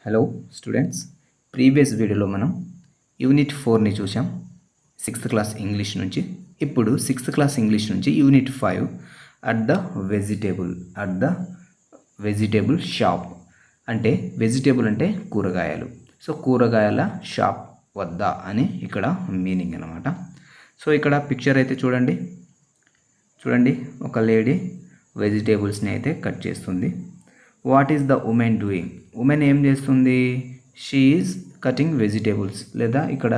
Hello students, previous వీడియోలో మనం unit 4ని చూసాం. 6th క్లాస్ ఇంగ్లీష్ నుంచి. ఇప్పుడు 6th క్లాస్ ఇంగ్లీష్ నుంచి unit 5 at the vegetable shop. అంటే వెజిటేబుల్ అంటే కూరగాయలు. సో కూరగాయల షాప్ వద్ద అని ఇక్కడ మీనింగ్ అన్నమాట. సో ఇక్కడ పిక్చర్ అయితే చూడండి, ఒక లేడీ వెజిటేబుల్స్ని అయితే కట్ చేస్తుంది. What is the women doing? Women ఏం చేస్తుంది? She is cutting vegetables. లేదా ఇక్కడ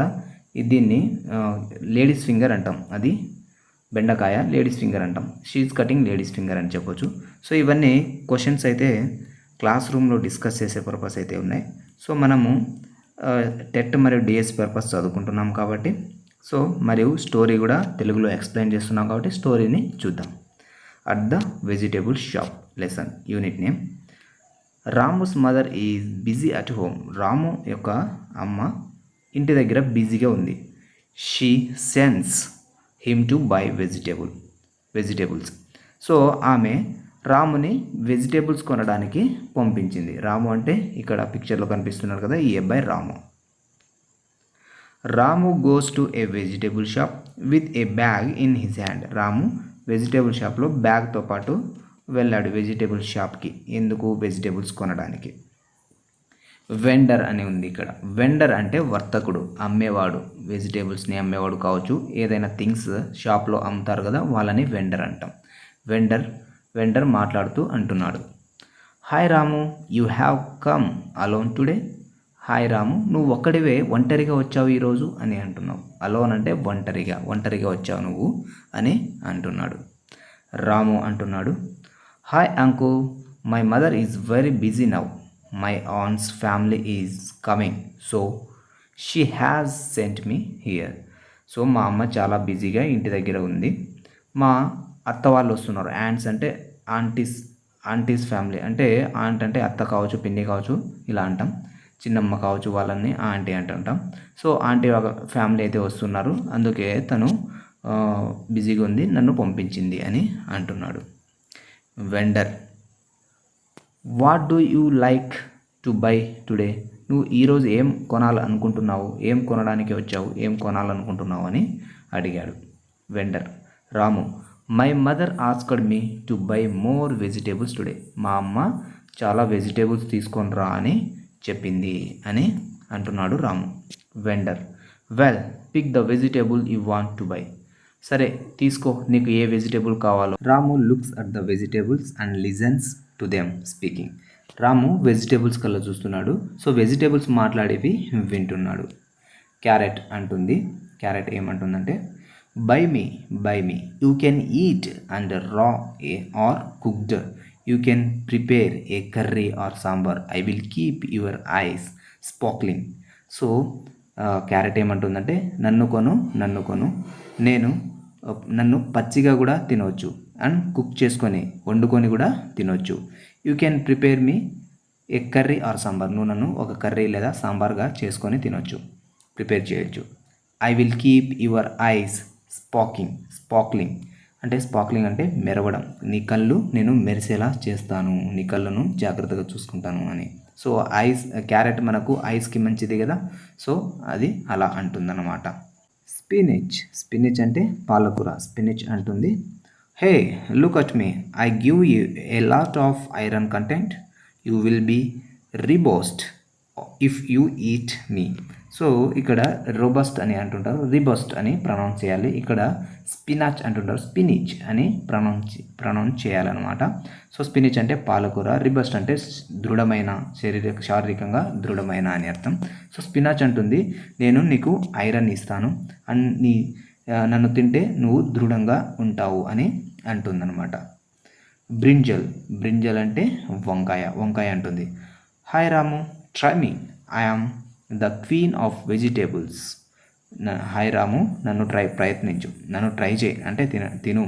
దీన్ని లేడీస్ ఫింగర్ అంటాం. అది బెండకాయ లేడీస్ ఫింగర్ అంటాం. She is cutting ladies finger అని చెప్పొచ్చు. సో ఇవన్నీ క్వశ్చన్స్ అయితే క్లాస్ రూమ్లో డిస్కస్ చేసే పర్పస్ అయితే ఉన్నాయి. సో మనము టెట్ మరియు డిఎస్ పర్పస్ చదువుకుంటున్నాం కాబట్టి, సో మరియు స్టోరీ కూడా తెలుగులో ఎక్స్ప్లెయిన్ చేస్తున్నాం కాబట్టి స్టోరీని చూద్దాం. At the vegetable shop lesson unit name. Ramu's mother is busy at home. Ramu యొక్క అమ్మ ఇంటి దగ్గర బిజీగా ఉంది. She sends him to buy vegetables. So ఆమె రాముని వెజిటేబుల్స్ కొనడానికి పంపించింది. రాము అంటే ఇక్కడ పిక్చర్లో కనిపిస్తున్నారు కదా, ఈ అబ్బాయి Ramu. Ramu goes to a vegetable shop with a bag in his hand. Ramu vegetable షాప్లో బ్యాగ్తో పాటు వెళ్ళాడు వెజిటేబుల్ షాప్కి. ఎందుకు? వెజిటేబుల్స్ కొనడానికి. వెండర్ అని ఉంది ఇక్కడ. వెండర్ అంటే వర్తకుడు, అమ్మేవాడు. వెజిటేబుల్స్ని అమ్మేవాడు కావచ్చు, ఏదైనా థింగ్స్ షాప్లో అమ్ముతారు కదా, వాళ్ళని వెండర్ అంటాం. వెండర్ మాట్లాడుతూ అంటున్నాడు, hi Ramu, you have come alone today. Hi Ramu, నువ్వు ఒంటరిగా వచ్చావు ఈరోజు అని అంటున్నావు. అలోన్ అంటే ఒంటరిగా వచ్చావు నువ్వు అని అంటున్నాడు. రాము అంటున్నాడు, hi uncle, my mother is very busy now. My aunts family is coming, so she has sent me here. So మా అమ్మ చాలా బిజీగా ఇంటి దగ్గర ఉంది. మా అత్త వాళ్ళు వస్తున్నారు. యాంట్స్ అంటే ఆంటీస్ ఫ్యామిలీ. అంటే ఆంట్ అంటే అత్త కావచ్చు, పిన్ని కావచ్చు, ఇలా అంటాం. చిన్నమ్మ కావచ్చు, వాళ్ళని ఆంటీ అంటుంటాం. సో ఆంటీ ఫ్యామిలీ అయితే వస్తున్నారు, అందుకే తను బిజీగా ఉంది, నన్ను పంపించింది అని అంటున్నాడు. Vendor, what do you like to buy today? నువ్వు ఈరోజు ఏం కొనాలనుకుంటున్నావు? ఏం కొనడానికి వచ్చావు? ఏం కొనాలనుకుంటున్నావు అని అడిగాడు vendor. Ramu, my mother asked me to buy more vegetables today. మా అమ్మ చాలా వెజిటేబుల్స్ తీసుకొని రా అని చెప్పింది అని అంటున్నాడు Ramu. Vendor, well, pick the vegetable you want to buy. సరే తీసుకో, నీకు ఏ వెజిటేబుల్ కావాలో. Ramu looks at the vegetables and listens to them speaking. Ramu vegetables కల్లా చూస్తున్నాడు. సో వెజిటేబుల్స్ మాట్లాడేవి వింటున్నాడు. క్యారెట్ అంటుంది. క్యారెట్ ఏమంటుందంటే, buy me you can eat and raw or cooked. You can prepare a curry or sambar. I will keep your eyes sparkling. So carrot ఏమంటుందంటే, నన్ను కొను, నన్ను పచ్చిగా కూడా తినవచ్చు, అండ్ కుక్ చేసుకొని వండుకొని కూడా తినవచ్చు. You can prepare me A curry or sambar. నువ్వు నన్ను ఒక కర్రీ లేదా సాంబార్గా చేసుకొని తినవచ్చు, ప్రిపేర్ చేయొచ్చు. I will keep your eyes sparkling అంటే మెరవడం. నీ కళ్ళు నేను మెరిసేలా చేస్తాను, నీ కళ్ళను జాగ్రత్తగా చూసుకుంటాను అని. సో క్యారెట్ మనకు ఐస్కి మంచిది కదా, సో అది అలా అంటుందన్నమాట. స్పినిచ్ అంటే పాలకూర. స్పినిచ్ అంటుంది, hey look at me, I give you a lot of iron content. You will be robust if you eat me. So ఇక్కడ రోబస్ట్ అని అంటుంటారు, రిబోస్ట్ అని ప్రొనౌన్స్ చేయాలి. ఇక్కడ స్పినాచ్ అంటుంటారు, స్పినిచ్ అని ప్రొనౌన్స్ చేయాలన్నమాట. సో స్పినిచ్ అంటే పాలకూర, రిబస్ట్ అంటే దృఢమైన, శారీరకంగా దృఢమైన అని అర్థం. సో స్పినాచ్ అంటుంది, నేను నీకు ఐరన్ ఇస్తాను అండ్ నన్ను తింటే నువ్వు దృఢంగా ఉంటావు అని అంటుందన్నమాట. బ్రింజల్ అంటే వంకాయ అంటుంది, hi Ramu, try me, I am the queen of vegetables. Hi Ramu, నన్ను ట్రై చేయి అంటే తిను.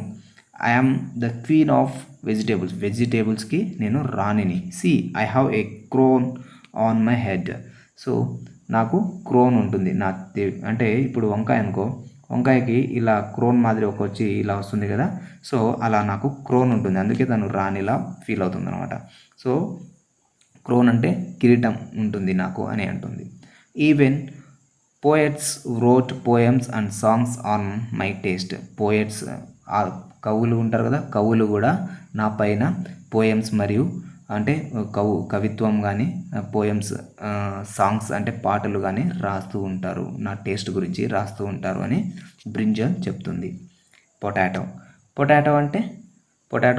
I am the queen of వెజిటేబుల్స్కి నేను రాణిని. See I have a crown on my head. So నాకు క్రోన్ ఉంటుంది అంటే ఇప్పుడు వంకాయ అనుకో, వంకాయకి ఇలా క్రోన్ మాదిరి వచ్చి ఇలా వస్తుంది కదా, సో అలా నాకు క్రోన్ ఉంటుంది, అందుకే తను రాణిలా ఫీల్ అవుతుంది అనమాట. సో క్రోన్ అంటే కిరీటం ఉంటుంది నాకు అని అంటుంది. Even poets wrote poems and songs on my taste. Poets కవులు ఉంటారు కదా, కవులు కూడా నా పైన పోయమ్స్ మరియు అంటే కవిత్వం కానీ పోయమ్స్ సాంగ్స్ అంటే పాటలు కానీ రాస్తూ ఉంటారు, నా టేస్ట్ గురించి రాస్తూ ఉంటారు అని బ్రింజల్ చెప్తుంది. పొటాటో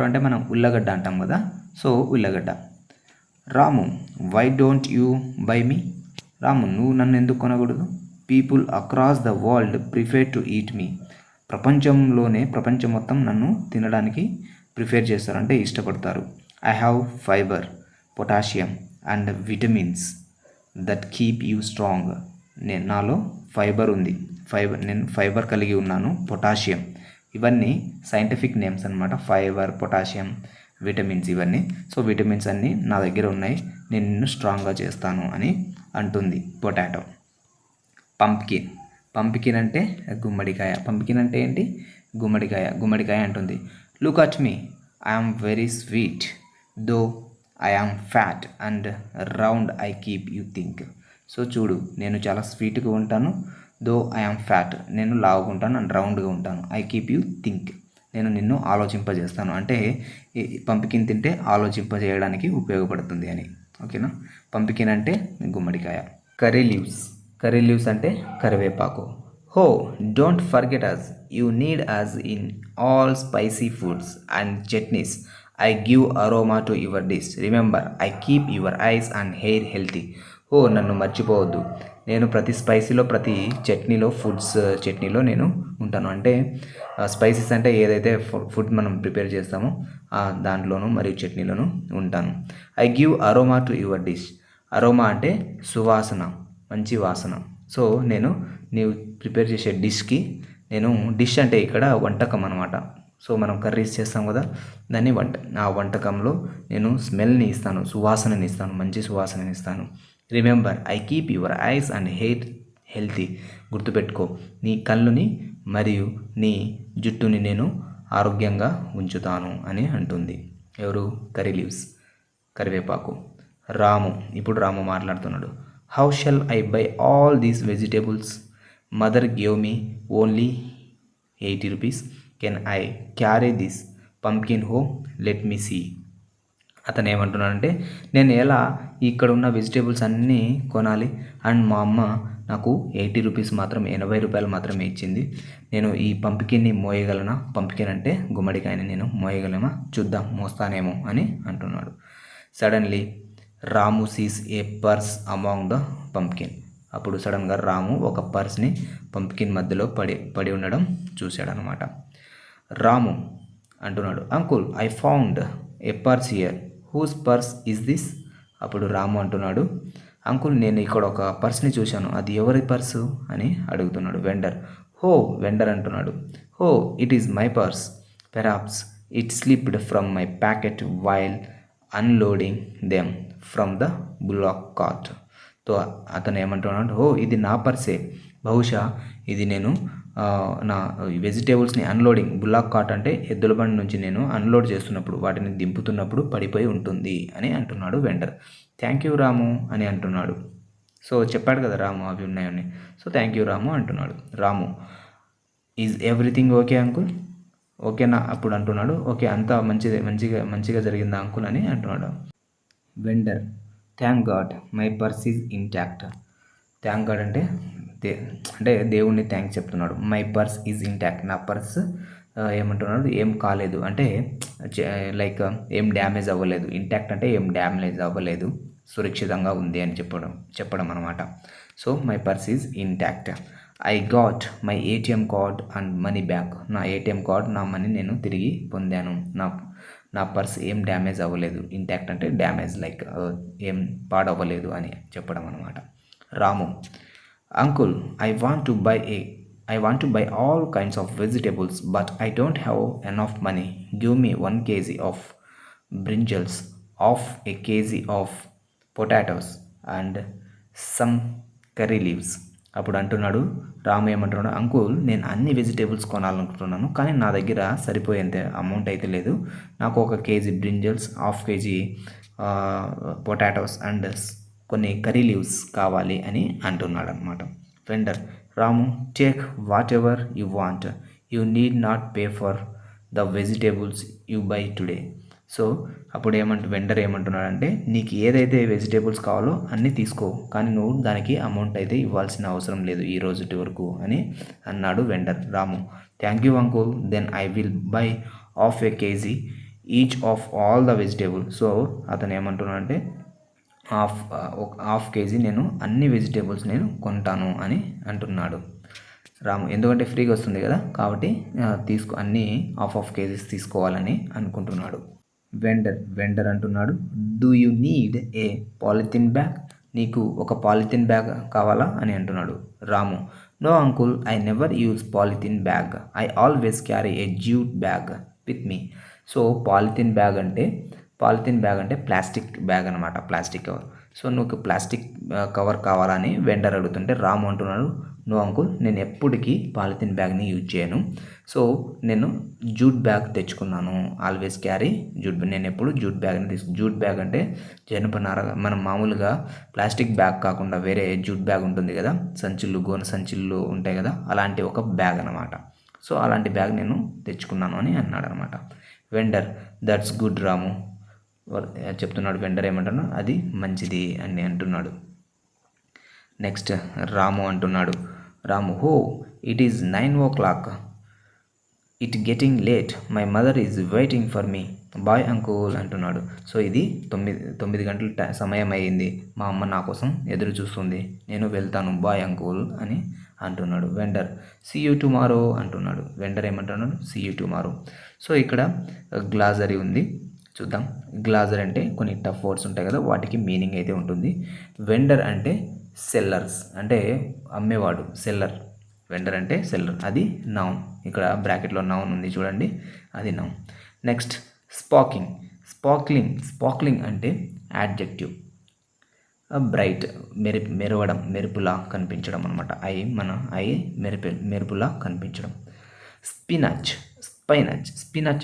అంటే మనం ఉల్లగడ్డ అంటాం కదా, సో ఉల్లగడ్డ. Ramu, why don't you buy me? Ramu, నువ్వు నన్ను ఎందుకు కొనకూడదు? People across the world prefer to eat me. ప్రపంచం మొత్తం నన్ను తినడానికి ప్రిఫర్ చేస్తారు, అంటే ఇష్టపడతారు. I have fibre, potassium and vitamins that keep you strong. నాలో ఫైబర్ ఉంది, నేను ఫైబర్ కలిగి ఉన్నాను, పొటాషియం, ఇవన్నీ సైంటిఫిక్ నేమ్స్ అనమాట. ఫైబర్, పొటాషియం, విటమిన్స్ ఇవన్నీ. సో విటమిన్స్ అన్నీ నా దగ్గర ఉన్నాయి, నేను నిన్ను స్ట్రాంగ్గా చేస్తాను అని అంటుంది పొటాటో. పంప్కిన్ అంటే గుమ్మడికాయ. పంప్కిన్ అంటే ఏంటి? గుమ్మడికాయ అంటుంది. Look at me, I'm very sweet though I'm fat and round I keep you think. So చూడు, నేను చాలా స్వీట్గా ఉంటాను, దో ఐఎమ్ ఫ్యాట్, నేను లావుగా ఉంటాను, అండ్ రౌండ్గా ఉంటాను, ఐ కీప్ యూ థింక్, నేను నిన్ను ఆలోచింపజేస్తాను. అంటే పంప్కిన్ తింటే ఆలోచింపజేయడానికి ఉపయోగపడుతుంది అని. ఓకేనా? పంప్కిన్ అంటే గుమ్మడికాయ. కర్రీ లీవ్స్ అంటే కరివేపాకు. Oh, don't forget us, you need us in all spicy foods and chutneys. I give aroma to your dish. Remember, I keep your eyes and hair healthy. Oh, నన్ను మర్చిపోవద్దు, నేను ప్రతి స్పైసీలో, ప్రతి చట్నీలో నేను ఉంటాను. అంటే స్పైసెస్ అంటే ఏదైతే ఫుడ్ మనం ప్రిపేర్ చేస్తామో దాంట్లోనూ మరియు చట్నీలోనూ ఉంటాను. I give aroma to your dish. Aroma అంటే సువాసన, మంచి వాసన. సో నీవు ప్రిపేర్ చేసే డిష్కి డిష్ అంటే ఇక్కడ వంటకం అనమాట. సో మనం కర్రీస్ చేస్తాం కదా, దాన్ని ఆ వంటకంలో నేను స్మెల్ని ఇస్తాను, సువాసనని ఇస్తాను, మంచి సువాసనని ఇస్తాను. Remember, I keep your eyes and hair healthy. గుర్తుపెట్టుకో, నీ కళ్ళుని మరియు నీ జుట్టుని నేను ఆరోగ్యంగా ఉంచుతాను అని అంటుంది. ఎవరు? కరివేపాకు. ఇప్పుడు రాము మాట్లాడుతున్నాడు. How shall I buy all these vegetables? Mother gave me only 80 rupees. Can I carry this pumpkin home? Let me see. అతను ఏమంటున్నాడంటే, నేను ఎలా ఇక్కడ ఉన్న వెజిటేబుల్స్ అన్నీ కొనాలి, అండ్ మా అమ్మ నాకు 80 రూపీస్ మాత్రమే, 80 రూపాయలు మాత్రమే ఇచ్చింది, నేను ఈ పంప్కిన్ని మోయగలనా? పంప్కిన్ అంటే గుమ్మడికాయని నేను మోయగలమా? చూద్దాం, మోస్తానేమో అని అంటున్నాడు. Suddenly Ramu sees a purse among the pumpkin. అప్పుడు సడన్గా రాము ఒక పర్స్ని పంప్కిన్ మధ్యలో పడి ఉండడం చూశాడనమాట. రాము అంటున్నాడు, uncle, I found a purse here, whose purse is this? అప్పుడు రాము అంటున్నాడు, అంకుల్, నేను ఇక్కడ ఒక పర్స్ని చూశాను, అది ఎవరి పర్సు అని అడుగుతున్నాడు. వెండర్ అంటున్నాడు, oh, it is my purse, perhaps it slipped from my pocket while unloading them from the bullock cart. తో అతను ఏమంటున్నాడు, ఇది నా పర్సే, బహుశా ఇది నేను నా వెజిటేబుల్స్ని అన్లోడింగ్, బులాక్ కార్ట్ అంటే ఎద్దుల బండి నుంచి నేను అన్లోడ్ చేస్తున్నప్పుడు, వాటిని దింపుతున్నప్పుడు పడిపోయి ఉంటుంది అని అంటున్నాడు వెండర్. థ్యాంక్ యూ రాము అని అంటున్నాడు. సో చెప్పాడు కదా రాము అవి ఉన్నాయని, సో థ్యాంక్ యూ రాము అంటున్నాడు. రాము, ఈజ్ ఎవ్రీథింగ్ ఓకే అంకుల్? ఓకేనా? అప్పుడు అంటున్నాడు, ఓకే, అంతా మంచిగా జరిగిందా అంకుల్ అని అంటున్నాడు. Vendor, thank God my purse is intact. Thank God అంటే దేవుణ్ణి థ్యాంక్స్ చెప్తున్నాడు. మై పర్స్ ఈజ్ ఇంటాక్ట్, నా పర్స్ ఏమంటున్నాడు, ఏం కాలేదు, అంటే లైక్ ఏం డ్యామేజ్ అవ్వలేదు. ఇంటాక్ట్ అంటే ఏం డ్యామేజ్ అవ్వలేదు, సురక్షితంగా ఉంది అని చెప్పడం అనమాట. So my purse is intact. I got my ATM card and money back. నా ఏటీఎం కార్డ్, నా మనీ నేను తిరిగి పొందాను. నా పర్స్ ఏం డ్యామేజ్ అవ్వలేదు. ఇంటాక్ట్ అంటే డ్యామేజ్, లైక్ ఏం పాడవ్వలేదు అని చెప్పడం అనమాట. Ramu, uncle, I want to buy all kinds of vegetables but I don't have enough money. Give me 1 kg of brinjals, of a kg of potatoes and some curry leaves. అప్పుడు అంటున్నాడు రాము ఏమంటున్నాడు, uncle, నేను అన్ని vegetables కొనాలనుకుంటున్నాను, కానీ నా దగ్గర సరిపోయేంత amount అయితే లేదు. నాకు 1 kg brinjals, half kg potatoes and కొన్ని కర్రీ లీవ్స్ కావాలి అని అంటున్నాడు అనమాట. Vendor, Ramu, take what ever you want, you need not pay for the vegetables you by today. So అప్పుడు వెండర్ ఏమంటున్నాడంటే, నీకు ఏదైతే వెజిటేబుల్స్ కావాలో అన్నీ తీసుకో, కానీ నువ్వు దానికి అమౌంట్ అయితే ఇవ్వాల్సిన అవసరం లేదు ఈ రోజుటి వరకు అని అన్నాడు vendor. Ramu, thank you uncle, then I will buy half a KG each of all the vegetable. So అతను ఏమంటున్నాడంటే హాఫ్ కేజీ నేను అన్ని వెజిటేబుల్స్ నేను కొంటాను అని అంటున్నాడు రాము. ఎందుకంటే ఫ్రీగా వస్తుంది కదా, కాబట్టి అన్నీ హాఫ్ కేజీస్ తీసుకోవాలని అనుకుంటున్నాడు. వెండర్ అంటున్నాడు, do you need a polythene bag, నీకు ఒక పాలిథిన్ బ్యాగ్ కావాలా అని అంటున్నాడు. Ramu, no uncle, I never use polythene bag, I always carry a jute bag with me. So polythene bag అంటే ప్లాస్టిక్ బ్యాగ్ అనమాట, ప్లాస్టిక్ కవర్. సో నువ్వు plastic cover కావాలని vendor అడుగుతుంటే రాము అంటున్నాడు, నో అంకుల్, నేను ఎప్పటికీ పాలిథిన్ బ్యాగ్ని యూజ్ చేయను, సో నేను జూట్ బ్యాగ్ తెచ్చుకున్నాను, ఆల్వేస్ క్యారీ జూట్ బ్యాగ్, నేను ఎప్పుడు జూట్ బ్యాగ్ని జూట్ బ్యాగ్ అంటే జనపనార, మనం మామూలుగా ప్లాస్టిక్ బ్యాగ్ కాకుండా వేరే జూట్ బ్యాగ్ ఉంటుంది కదా, గోన సంచులు ఉంటాయి కదా, అలాంటి ఒక బ్యాగ్ అనమాట. సో అలాంటి బ్యాగ్ నేను తెచ్చుకున్నాను అని అన్నాడు అనమాట. వెండర్, దట్స్ గుడ్ రాము చెప్తున్నాడు. వెండర్ ఏమంటున్నా, అది మంచిది అని అంటున్నాడు. నెక్స్ట్ రాము అంటున్నాడు, oh it is 9 o'clock, it getting late, my mother is waiting for me, bye uncle అంటున్నాడు. సో ఇది 9 గంటల సమయం అయ్యింది, మా అమ్మ నా కోసం ఎదురు చూస్తుంది, నేను వెళ్తాను, బాయ్ అంకుల్ అని అంటున్నాడు. వెండర్, సీ యూ టుమారో అంటున్నాడు. వెండర్ ఏమంటున్నాడు, సీ యూ టుమారో. సో ఇక్కడ గ్లాజరీ ఉంది, చూద్దాం. గ్లాజర్ అంటే కొన్ని టఫ్ వర్డ్స్ ఉంటాయి కదా, వాటికి మీనింగ్ అయితే ఉంటుంది. వెండర్ అంటే సెల్లర్స్, అంటే అమ్మేవాడు, సెల్లర్. వెండర్ అంటే సెల్లర్, అది నౌన్. ఇక్కడ బ్రాకెట్లో నౌన్ ఉంది చూడండి, అది నౌన్. నెక్స్ట్ స్పార్క్లింగ్ అంటే యాడ్జెక్టివ్. బ్రైట్, మెరవడం, మెరుపులా కనిపించడం అనమాట. మన మెరుపులా కనిపించడం. స్పినచ్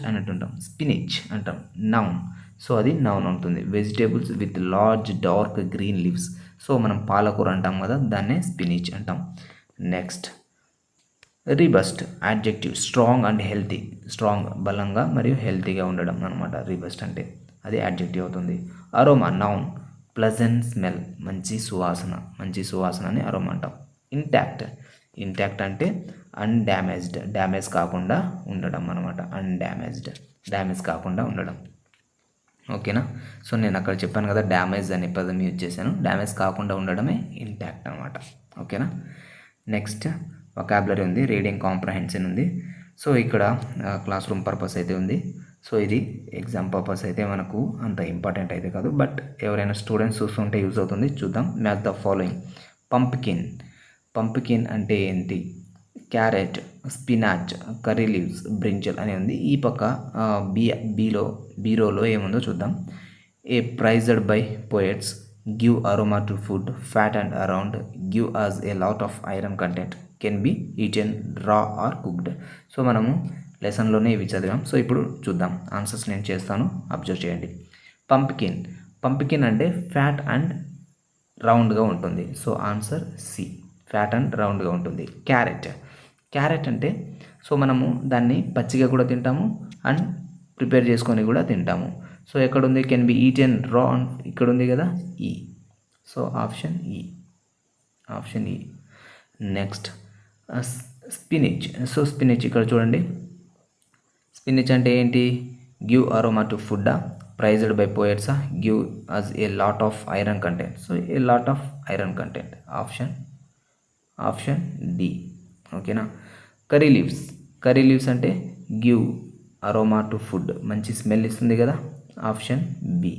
అని అంటుంటాం, స్పినిచ్ అంటాం, నౌన్. సో అది నౌన్ అవుతుంది. Vegetables with large dark green leaves, so మనం పాలకూర అంటాం కదా, దాన్నే స్పినిచ్ అంటాం. Next robust, adjective, strong and healthy, strong బలంగా మరియు హెల్తీగా ఉండడం అనమాట రిబస్ట్ అంటే, అది యాడ్జెక్టివ్ అవుతుంది. అరోమా, నౌన్, ప్లెజెంట్ స్మెల్, మంచి సువాసన అని అరోమా అంటాం. ఇంటాక్ట్ అంటే అన్డ్యామేజ్డ్, డ్యామేజ్ కాకుండా ఉండడం అనమాట, డ్యామేజ్ కాకుండా ఉండడం. ఓకేనా. సో నేను అక్కడ చెప్పాను కదా, డ్యామేజ్ అనే పదం యూజ్ చేశాను, డ్యామేజ్ కాకుండా ఉండడమే ఇంటాక్ట్ అనమాట. ఓకేనా. నెక్స్ట్ వొకాబులరీ ఉంది, రీడింగ్ కాంప్రహెన్షన్ ఉంది. సో ఇక్కడ క్లాస్ రూమ్ పర్పస్ అయితే ఉంది. సో ఇది ఎగ్జామ్ పర్పస్ అయితే మనకు అంత ఇంపార్టెంట్ అయితే కాదు, బట్ ఎవరైనా స్టూడెంట్స్ చూస్తుంటే యూజ్ అవుతుంది. చూద్దాం. Match the following. పంప్కిన్ అంటే ఏంటి? Carrot, spinach, curry leaves, brinjal అని ఉంది. ఈ పక్క బీరోలో ఏముందో చూద్దాం. A prized by poets, give aroma to food, fat and around, give us a lot of iron content, can be eaten raw or cooked. So మనము లెసన్లోనే ఇవి చదివాం. సో ఇప్పుడు చూద్దాం, ఆన్సర్స్ నేను చేస్తాను, అబ్జర్వ్ చేయండి. పంప్కిన్ అంటే ఫ్యాట్ అండ్ రౌండ్గా ఉంటుంది. So answer C, fat and రౌండ్గా ఉంటుంది. క్యారెట్ అంటే సో మనము దాన్ని పచ్చిగా కూడా తింటాము అండ్ ప్రిపేర్ చేసుకొని కూడా తింటాము. సో ఎక్కడుంది? కెన్ బి ఈటెన్ రా, ఇక్కడ ఉంది కదా, E. So option E. Next spinach. So spinach ఇక్కడ చూడండి, స్పినిచ్ అంటే ఏంటి? Give aroma to food, prized by పోయట్సా, give us a lot of iron content. So a lot of iron content, option D. ఓకేనా. కర్రీ లీవ్స్ అంటే give aroma to food, మంచి smell ఇస్తుంది కదా, ఆప్షన్ బి.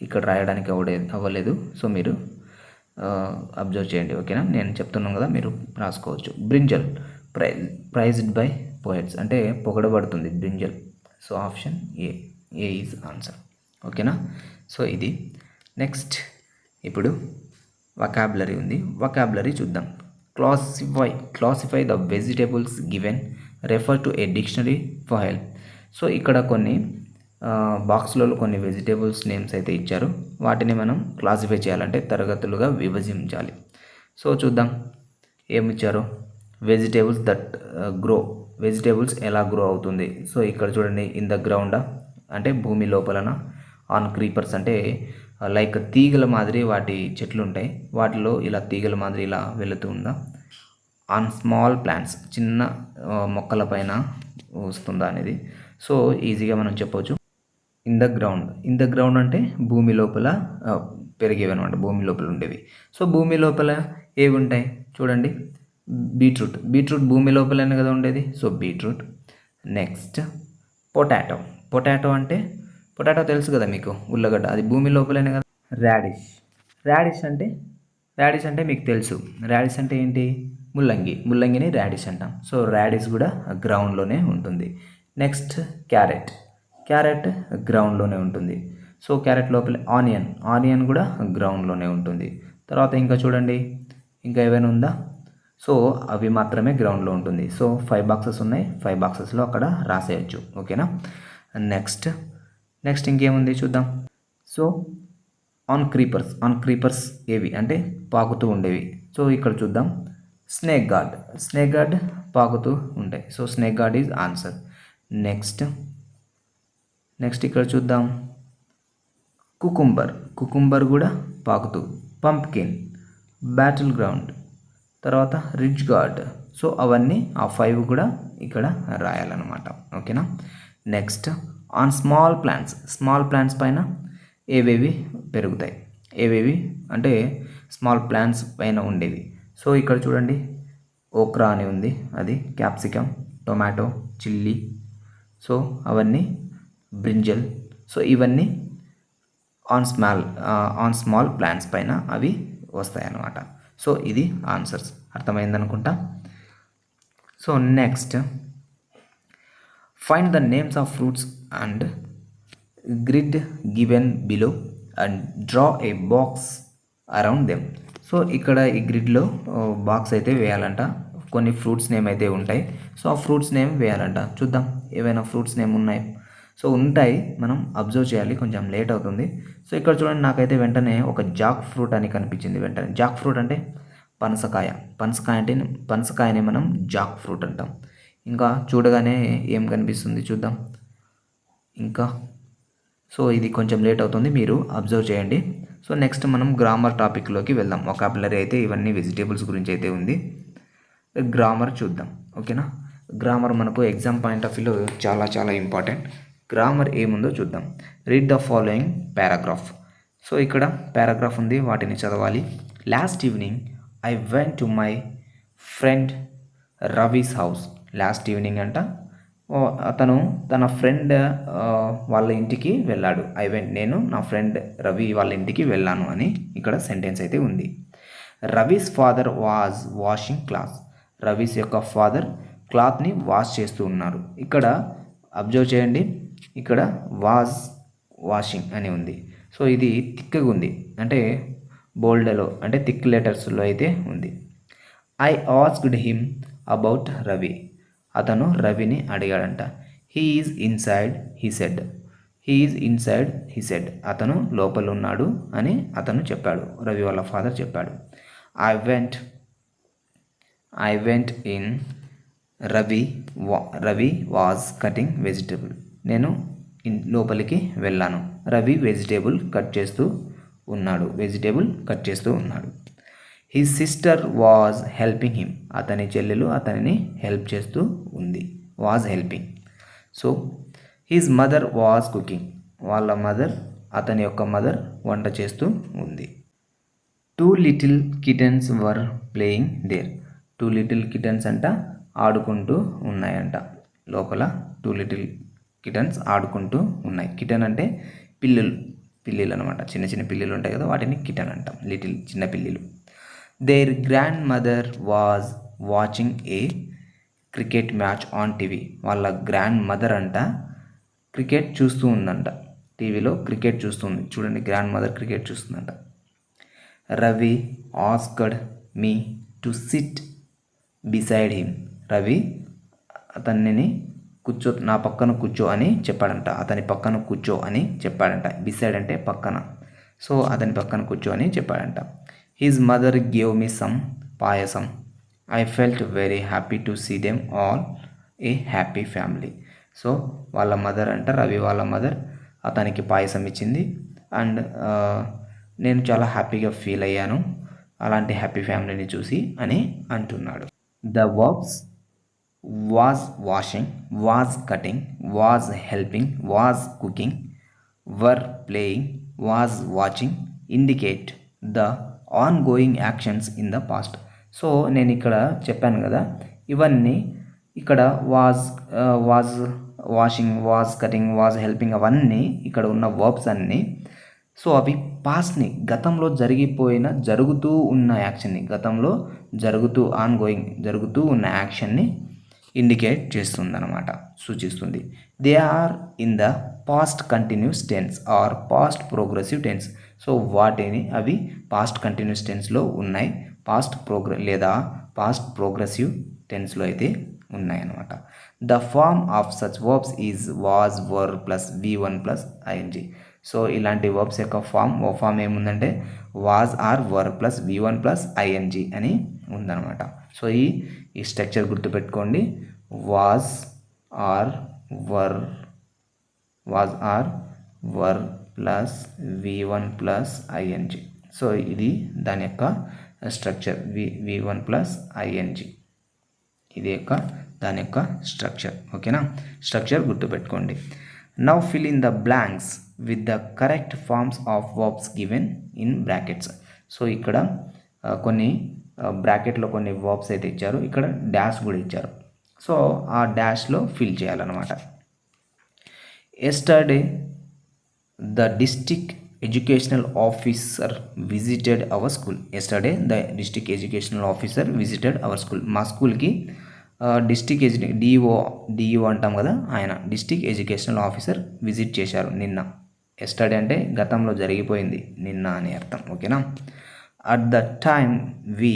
ఇక్కడ రాయడానికి అవ్వలేదు, సో మీరు అబ్జర్వ్ చేయండి. ఓకేనా, నేను చెప్తున్నాను కదా, మీరు రాసుకోవచ్చు. బ్రింజల్, ప్రైజ్డ్ బై పోయట్స్ అంటే పొగడబడుతుంది brinjal. So option A is answer. ఓకేనా. సో ఇది. నెక్స్ట్ ఇప్పుడు వొకాబులరీ ఉంది, వొకాబులరీ చూద్దాం. Classify the vegetables given, refer to a dictionary for help. So ఇక్కడ కొన్ని బాక్స్లో కొన్ని వెజిటేబుల్స్ నేమ్స్ అయితే ఇచ్చారు. వాటిని మనం క్లాసిఫై చేయాలంటే తరగతులుగా విభజించాలి. సో చూద్దాం ఏమిచ్చారు. వెజిటేబుల్స్ దట్ గ్రో, వెజిటేబుల్స్ ఎలా గ్రో అవుతుంది. సో ఇక్కడ చూడండి, ఇన్ ద గ్రౌండ్ అంటే భూమి లోపలన, ఆన్ క్రీపర్స్ అంటే లైక్ తీగల మాదిరి వాటి చెట్లు ఉంటాయి, వాటిలో ఇలా తీగల మాదిరి ఇలా వెళుతూ ఉందా. ఆన్ స్మాల్ ప్లాంట్స్, చిన్న మొక్కల పైన వస్తుందా అనేది. సో ఈజీగా మనం చెప్పవచ్చు in the ground. In the ground అంటే భూమి లోపల పెరిగేవి అనమాట, భూమి లోపల ఉండేవి. సో భూమి లోపల ఏవి ఉంటాయి చూడండి, బీట్రూట్. బీట్రూట్ భూమి లోపలనే కదా ఉండేది, so beetroot. Next potato. Potato అంటే పొటాటో తెలుసు కదా మీకు, ఉల్లగడ్డ, అది భూమి లోపలనే కదా. రాడిష్. రాడిష్ అంటే రాడిష్ అంటే మీకు తెలుసు, రాడిష్ అంటే ఏంటి, ముల్లంగి. ముల్లంగిని రాడిష్ అంటాం. సో రాడిష్ కూడా గ్రౌండ్లోనే ఉంటుంది. Next carrot. క్యారెట్ గ్రౌండ్లోనే ఉంటుంది. సో క్యారెట్ లోపల ఆనియన్. ఆనియన్ కూడా గ్రౌండ్లోనే ఉంటుంది. తర్వాత ఇంకా చూడండి, ఇంకా ఏమైనా ఉందా. సో అవి మాత్రమే గ్రౌండ్లో ఉంటుంది. సో 5 బాక్సెస్ ఉన్నాయి, 5 బాక్సెస్లో అక్కడ రాసేయచ్చు. ఓకేనా. నెక్స్ట్ ఇంకేముంది చూద్దాం. So on creepers. On creepers ఏవి అంటే పాకుతూ ఉండేవి. సో ఇక్కడ చూద్దాం, స్నేక్ గార్డ్. స్నేక్ గార్డ్ పాకుతూ ఉంటాయి. So snake gourd is answer. Next ఇక్కడ చూద్దాం, కుకుంబర్. కుకుంబర్ కూడా పాకుతూ. పంప్కిన్, బ్యాటిల్ గ్రౌండ్, తర్వాత రిడ్జ్ గార్డ్. సో అవన్నీ ఆ 5 కూడా ఇక్కడ రాయాలన్నమాట. ఓకేనా. Next on small plants. Small plants పైన ఏవేవి పెరుగుతాయి, ఏవేవి అంటే స్మాల్ ప్లాంట్స్ పైన ఉండేవి. సో ఇక్కడ చూడండి, ఓక్రా అని ఉంది, అది క్యాప్సికమ్, టొమాటో, చిల్లీ. సో అవన్నీ బ్రింజల్. సో ఇవన్నీ ఆన్ స్మాల్ ప్లాంట్స్ పైన అవి వస్తాయి అన్నమాట. సో ఇది ఆన్సర్స్. అర్థమైందనుకుంటా. So next find the names of fruits and grid given below and draw a box around them. So ఇక్కడ ఈ గ్రిడ్లో బాక్స్ అయితే వేయాలంట. కొన్ని ఫ్రూట్స్ నేమ్ అయితే ఉంటాయి. సో ఆ ఫ్రూట్స్ నేమ్ వేయాలంట. చూద్దాం ఏవైనా ఫ్రూట్స్ నేమ్ ఉన్నాయి. సో ఉంటాయి, మనం అబ్జర్వ్ చేయాలి, కొంచెం లేట్ అవుతుంది. సో ఇక్కడ చూడండి, నాకైతే వెంటనే ఒక జాక్ ఫ్రూట్ అని కనిపించింది. వెంటనే జాక్ ఫ్రూట్ అంటే పనసకాయ. పనసకాయని మనం జాక్ ఫ్రూట్ అంటాం. ఇంకా చూడగానే ఏం కనిపిస్తుంది చూద్దాం ఇంకా. సో ఇది కొంచెం లేట్ అవుతుంది, మీరు అబ్జర్వ్ చేయండి. సో నెక్స్ట్ మనం గ్రామర్ టాపిక్లోకి వెళ్దాం. వొకాబులరీ అయితే ఇవన్నీ వెజిటేబుల్స్ గురించి అయితే ఉంది. గ్రామర్ చూద్దాం. ఓకేనా. గ్రామర్ మనకు ఎగ్జామ్ పాయింట్ ఆఫ్ వ్యూలో చాలా చాలా ఇంపార్టెంట్. గ్రామర్ ఏముందో చూద్దాం. Read the following paragraph. So ఇక్కడ పారాగ్రాఫ్ ఉంది, వాటిని చదవాలి. Last evening I went to my friend Ravi's house. Last evening అంట అతను తన ఫ్రెండ్ వాళ్ళ ఇంటికి వెళ్ళాడు. నేను నా ఫ్రెండ్ రవి వాళ్ళ ఇంటికి వెళ్ళాను అని ఇక్కడ సెంటెన్స్ అయితే ఉంది. Ravi's father was washing cloth. Ravi's యొక్క ఫాదర్ క్లాత్ని వాష్ చేస్తూ ఉన్నారు. ఇక్కడ అబ్జర్వ్ చేయండి, ఇక్కడ వాజ్ వాషింగ్ అని ఉంది. సో ఇది థిక్గా ఉంది, అంటే బోల్డ్లో అంటే థిక్ లెటర్స్లో అయితే ఉంది. I asked him about Ravi. అతను రవిని అడిగాడంట. He is inside he said. He is inside he said. అతను లోపల ఉన్నాడు అని అతను చెప్పాడు, రవి వాళ్ళ ఫాదర్ చెప్పాడు. I went in Ravi was cutting vegetable. నేను లోపలికి వెళ్ళాను, రవి వెజిటేబుల్ కట్ చేస్తూ ఉన్నాడు. His sister was helping him. అతని చెల్లెలు అతనిని హెల్ప్ చేస్తూ ఉంది, was helping. So his mother was cooking. వాళ్ళ మదర్, అతని యొక్క మదర్ వంట చేస్తూ ఉంది. 2 little kittens were playing there. 2 little kittens అంట ఆడుకుంటూ ఉన్నాయంట. లోపల 2 లిటిల్ కిటన్స్ ఆడుకుంటూ ఉన్నాయి. కిటన్ అంటే పిల్లిలు అనమాట. చిన్న చిన్న పిల్లిలు ఉంటాయి కదా, వాటిని కిటన్ అంటాం, లిటిల్ చిన్న పిల్లిలు. Their grandmother was watching a cricket match on TV. వాళ్ళ గ్రాండ్ మదర్ అంట క్రికెట్ చూస్తూ ఉందంట, టీవీలో క్రికెట్ చూస్తుంది. చూడండి, గ్రాండ్ మదర్ క్రికెట్ చూస్తుందంట. Ravi asked me to sit beside him. Ravi అతనిని కూర్చో, నా పక్కన కూర్చో అని చెప్పాడంట. అతని పక్కన కూర్చో అని చెప్పాడంట. బిసైడ్ అంటే పక్కన. సో అతని పక్కన కూర్చో అని చెప్పాడంట. His mother gave me some payasam. I felt very happy to see them all a happy family. So వాళ్ళ మదర్ అంట, రవి వాళ్ళ మదర్ అతనికి పాయసం ఇచ్చింది. అండ్ నేను చాలా హ్యాపీగా ఫీల్ అయ్యాను అలాంటి హ్యాపీ ఫ్యామిలీని చూసి అని అంటున్నాడు. The verbs was washing, was cutting, was helping, was cooking, were playing, was watching indicate the ongoing actions in the past. So నేను ఇక్కడ చెప్పాను కదా, ఇవన్నీ ఇక్కడ was washing, was cutting, was helping అవన్నీ ఇక్కడ ఉన్న వర్బ్స్ అన్నీ. సో అవి పాస్ట్ని, గతంలో జరుగుతూ ఉన్న యాక్షన్ని, గతంలో జరుగుతూ ఉన్న యాక్షన్ని ఇండికేట్ చేస్తుందన్నమాట, సూచిస్తుంది. They are in the past continuous tense or past progressive tense. So వాటిని అవి పాస్ట్ కంటిన్యూస్ టెన్స్లో ఉన్నాయి, లేదా పాస్ట్ ప్రోగ్రెసివ్ టెన్స్లో అయితే ఉన్నాయన్నమాట. The form of such verbs is was, were plus V1 plus ING. So ఇలాంటి వర్బ్స్ యొక్క ఫామ్ ఏముందంటే was or were plus V1 plus ING అని ఉందన్నమాట. సో ఈ స్ట్రక్చర్ గుర్తుపెట్టుకోండి. Was or were plus V1 plus ING. So ఇది దాని యొక్క స్ట్రక్చర్, V1 ప్లస్ ING. ఇది దాని యొక్క స్ట్రక్చర్. ఓకేనా, స్ట్రక్చర్ గుర్తుపెట్టుకోండి. Now fill in the blanks with the correct forms of verbs given in brackets. So ఇక్కడ కొన్ని బ్రాకెట్లో కొన్ని వర్బ్స్ అయితే ఇచ్చారు, ఇక్కడ డాష్ కూడా ఇచ్చారు. సో ఆ డాష్లో ఫిల్ చేయాలన్నమాట. Yesterday the district educational officer visited our school. Yesterday the district educational officer visited our school. మా స్కూల్కి డిఈఓ అంటాం కదా, ఆయన డిస్ట్రిక్ట్ ఎడ్యుకేషనల్ ఆఫీసర్ విజిట్ చేశారు నిన్న. ఎస్టర్డే అంటే గతంలో జరిగిపోయింది, నిన్న అని అర్థం. ఓకేనా. At the time we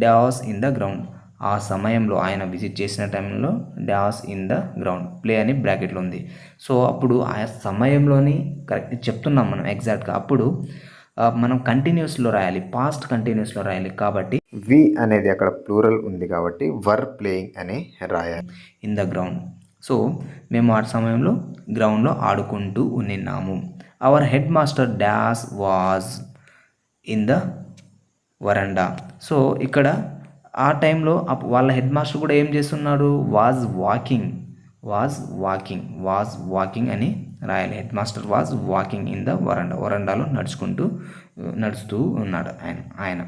dash in the ground. ఆ సమయంలో, ఆయన విజిట్ చేసిన టైంలో dash in the ground, play అని బ్రాకెట్లో ఉంది. సో అప్పుడు ఆ సమయంలోని కరెక్ట్ చెప్తున్నాం మనం ఎగ్జాక్ట్గా. అప్పుడు మనం కంటిన్యూస్లో రాయాలి, పాస్ట్ కంటిన్యూస్లో రాయాలి. కాబట్టి వి అనేది అక్కడ ప్లూరల్ ఉంది కాబట్టి వర్ ప్లేయింగ్ అని రాయాలి. In the ground. సో మేము ఆ సమయంలో గ్రౌండ్లో ఆడుకుంటూ ఉన్నాము. Our head master dash was in the veranda. So ఇక్కడ ఆ టైంలో వాళ్ళ హెడ్ మాస్టర్ కూడా ఏం చేస్తున్నాడు, వాజ్ వాకింగ్ అని రాయాలి. Head master was walking in the veranda. వరండాలో నడుస్తూ ఉన్నాడు ఆయన.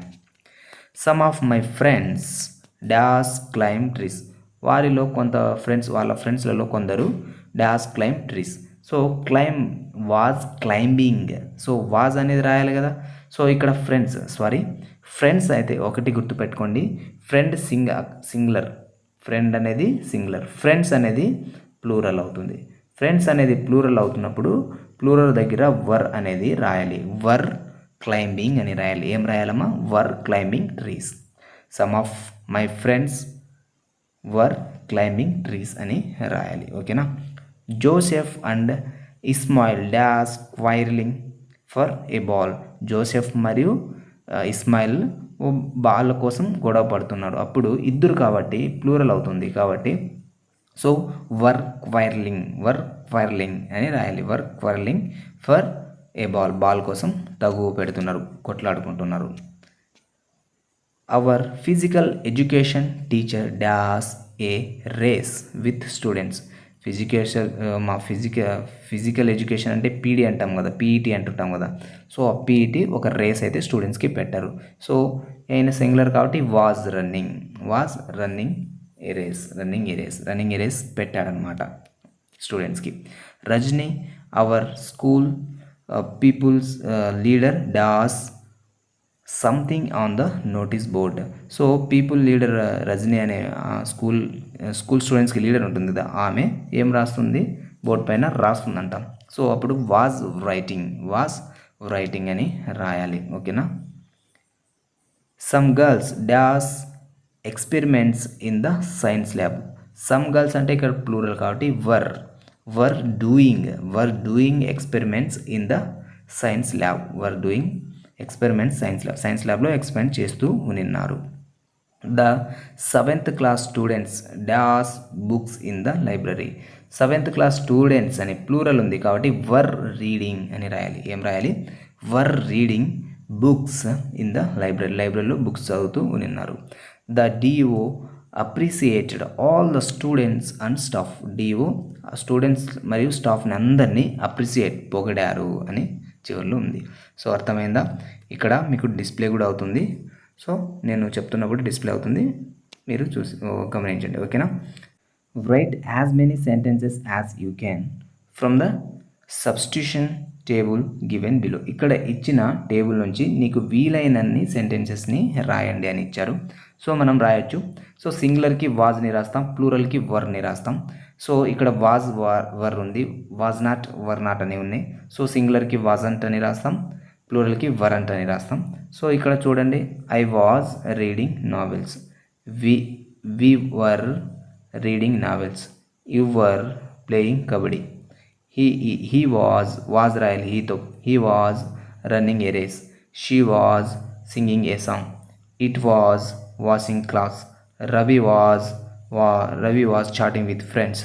Some of my friends dash climb trees. వారిలో వాళ్ళ ఫ్రెండ్స్లలో కొందరు dash climb trees. So climb was climbing. So was అనేది రాయాలి కదా. సో ఇక్కడ ఫ్రెండ్స్ అయితే ఒకటి గుర్తుపెట్టుకోండి, సింగులర్, ఫ్రెండ్ అనేది సింగులర్, ఫ్రెండ్స్ అనేది ప్లూరల్ అవుతుంది. ఫ్రెండ్స్ అనేది ప్లూరల్ అవుతున్నప్పుడు ప్లూరల్ దగ్గర వర్ అనేది రాయాలి. వర్ క్లైంబింగ్ అని రాయాలి. ఏం రాయాలమ్మా, were climbing trees. Some of my friends were climbing trees అని రాయాలి. ఓకేనా. Joseph and Ismail does quarrelling for a ball. Joseph మరియు ఇస్మాయిల్ బాల్ కోసం గొడవ పడుతున్నాడు. అప్పుడు ఇద్దరు కాబట్టి ప్లూరల్ అవుతుంది కాబట్టి సో వర్ క్వైర్లింగ్ అని రాయాలి. వర్ క్వైర్లింగ్ ఫర్ ఏ బాల్ కోసం తగువ పెడుతున్నారు, కొట్లాడుకుంటున్నారు. Our physical education teacher does a race with students. Physical education అంటే పీడీ అంటాం కదా, పీఈటీ అంటుంటాం కదా. సో ఆ పీఈటీ ఒక రేస్ అయితే స్టూడెంట్స్కి పెట్టారు. సో అయిన సింగులర్ కాబట్టి రన్నింగ్ ఏ రేస్ పెట్టాడనమాట స్టూడెంట్స్కి. Rajani our school people's leader dash something on the notice board. So people leader Rajani అనే స్కూల్ స్టూడెంట్స్కి లీడర్ ఉంటుంది కదా, ఆమె ఏం రాస్తుంది, బోర్డ్ పైన రాస్తుందంట. సో అప్పుడు వాజ్ రైటింగ్ అని రాయాలి. ఓకేనా. Some girls dash experiments in the science lab. Some girls అంటే ఇక్కడ ప్లూరల్ కాబట్టి were doing experiments in the science lab. Were doing experiments science ల్యాబ్లో ఎక్స్పెరిమెంట్ చేస్తూ ఉన్నారు. The 7th class students dash books in the library. 7th class students అని plural ఉంది కాబట్టి were reading అని రాయాలి. ఏం రాయాలి? Were reading books in the లైబ్రరీలో బుక్స్ చదువుతూ ఉన్నారు. The DO appreciated all the students and staff. DO students మరియు స్టాఫ్ని అందరినీ పొగిడారు అని చివరిలో ఉంది. సో అర్థమైందా? ఇక్కడ మీకు డిస్ప్లే కూడా అవుతుంది. సో నేను చెప్తున్నప్పుడు డిస్ప్లే అవుతుంది, మీరు చూసి గమనించండి. ఓకేనా? Right as many sentences as you can from the substitution table given below. ఇక్కడ ఇచ్చిన టేబుల్ నుంచి నీకు వీలైనన్ని సెంటెన్సెస్ని రాయండి అని ఇచ్చారు. సో మనం రాయొచ్చు. సో సింగులర్కి వాజ్ని రాస్తాం, ప్లూరల్కి వర్ని రాస్తాం. సో ఇక్కడ వాజ్ వర్ ఉంది, వాజ్ నాట్ వర్ నాట్ అని ఉన్నాయి. సో సింగులర్కి వాజంట్ అని రాస్తాం, ప్లూరల్కి వరంట్ అని రాస్తాం. సో ఇక్కడ చూడండి, I was reading novels, we were reading novels, you were playing kabaddi, he was రాయాలి హీతో, he was running a race, she was singing a song, it was washing clothes, Ravi was chatting with friends,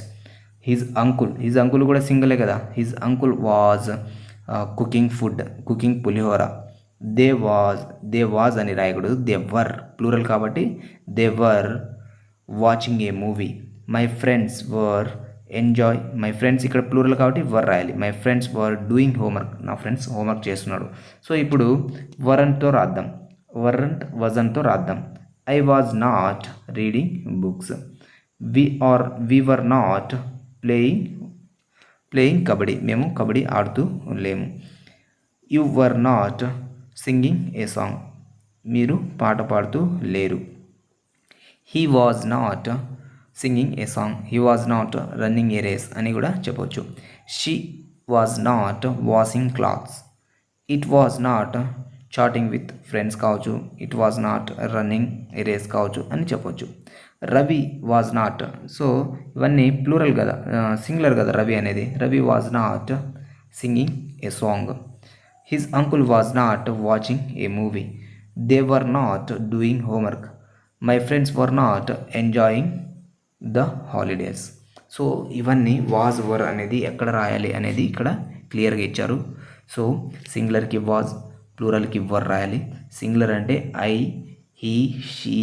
his uncle కూడా సింగిలే కదా, his uncle was cooking pulihora, they was అని రాయకూడదు, they were ప్లూరల్ కాబట్టి they were watching a movie, my friends were my friends ఇక్కడ plural కాబట్టి were రాయాలి. My friends were doing homework, నా ఫ్రెండ్స్ హోంవర్క్ చేస్తున్నాడు. సో ఇప్పుడు వరంట్తో రాద్దాం, వజన్తో రాద్దాం. I was not reading books, we were not playing kabaddi, మేము కబడ్డీ ఆడుతూ లేము. You were not singing a song, మీరు పాట పాడుతూ లేరు. He was not singing a song, he was not running a race అని కూడా చెప్పవచ్చు. She was not washing clothes, it was not chatting with friends కావచ్చు, it was not running a race కావచ్చు అని చెప్పవచ్చు. రవి వాజ్ నాట్, సో ఇవన్నీ plural కదా, singular కదా రవి అనేది. Ravi was not singing a song, his uncle was not watching a movie, they were not doing homework, my friends were not enjoying the holidays. So ఇవన్నీ was were అనేది ఎక్కడ రాయాలి అనేది ఇక్కడ క్లియర్గా ఇచ్చారు. సో సింగులర్కి వాజ్, ప్లూరల్కి వర్ రాయాలి. సింగులర్ అంటే I, he, she,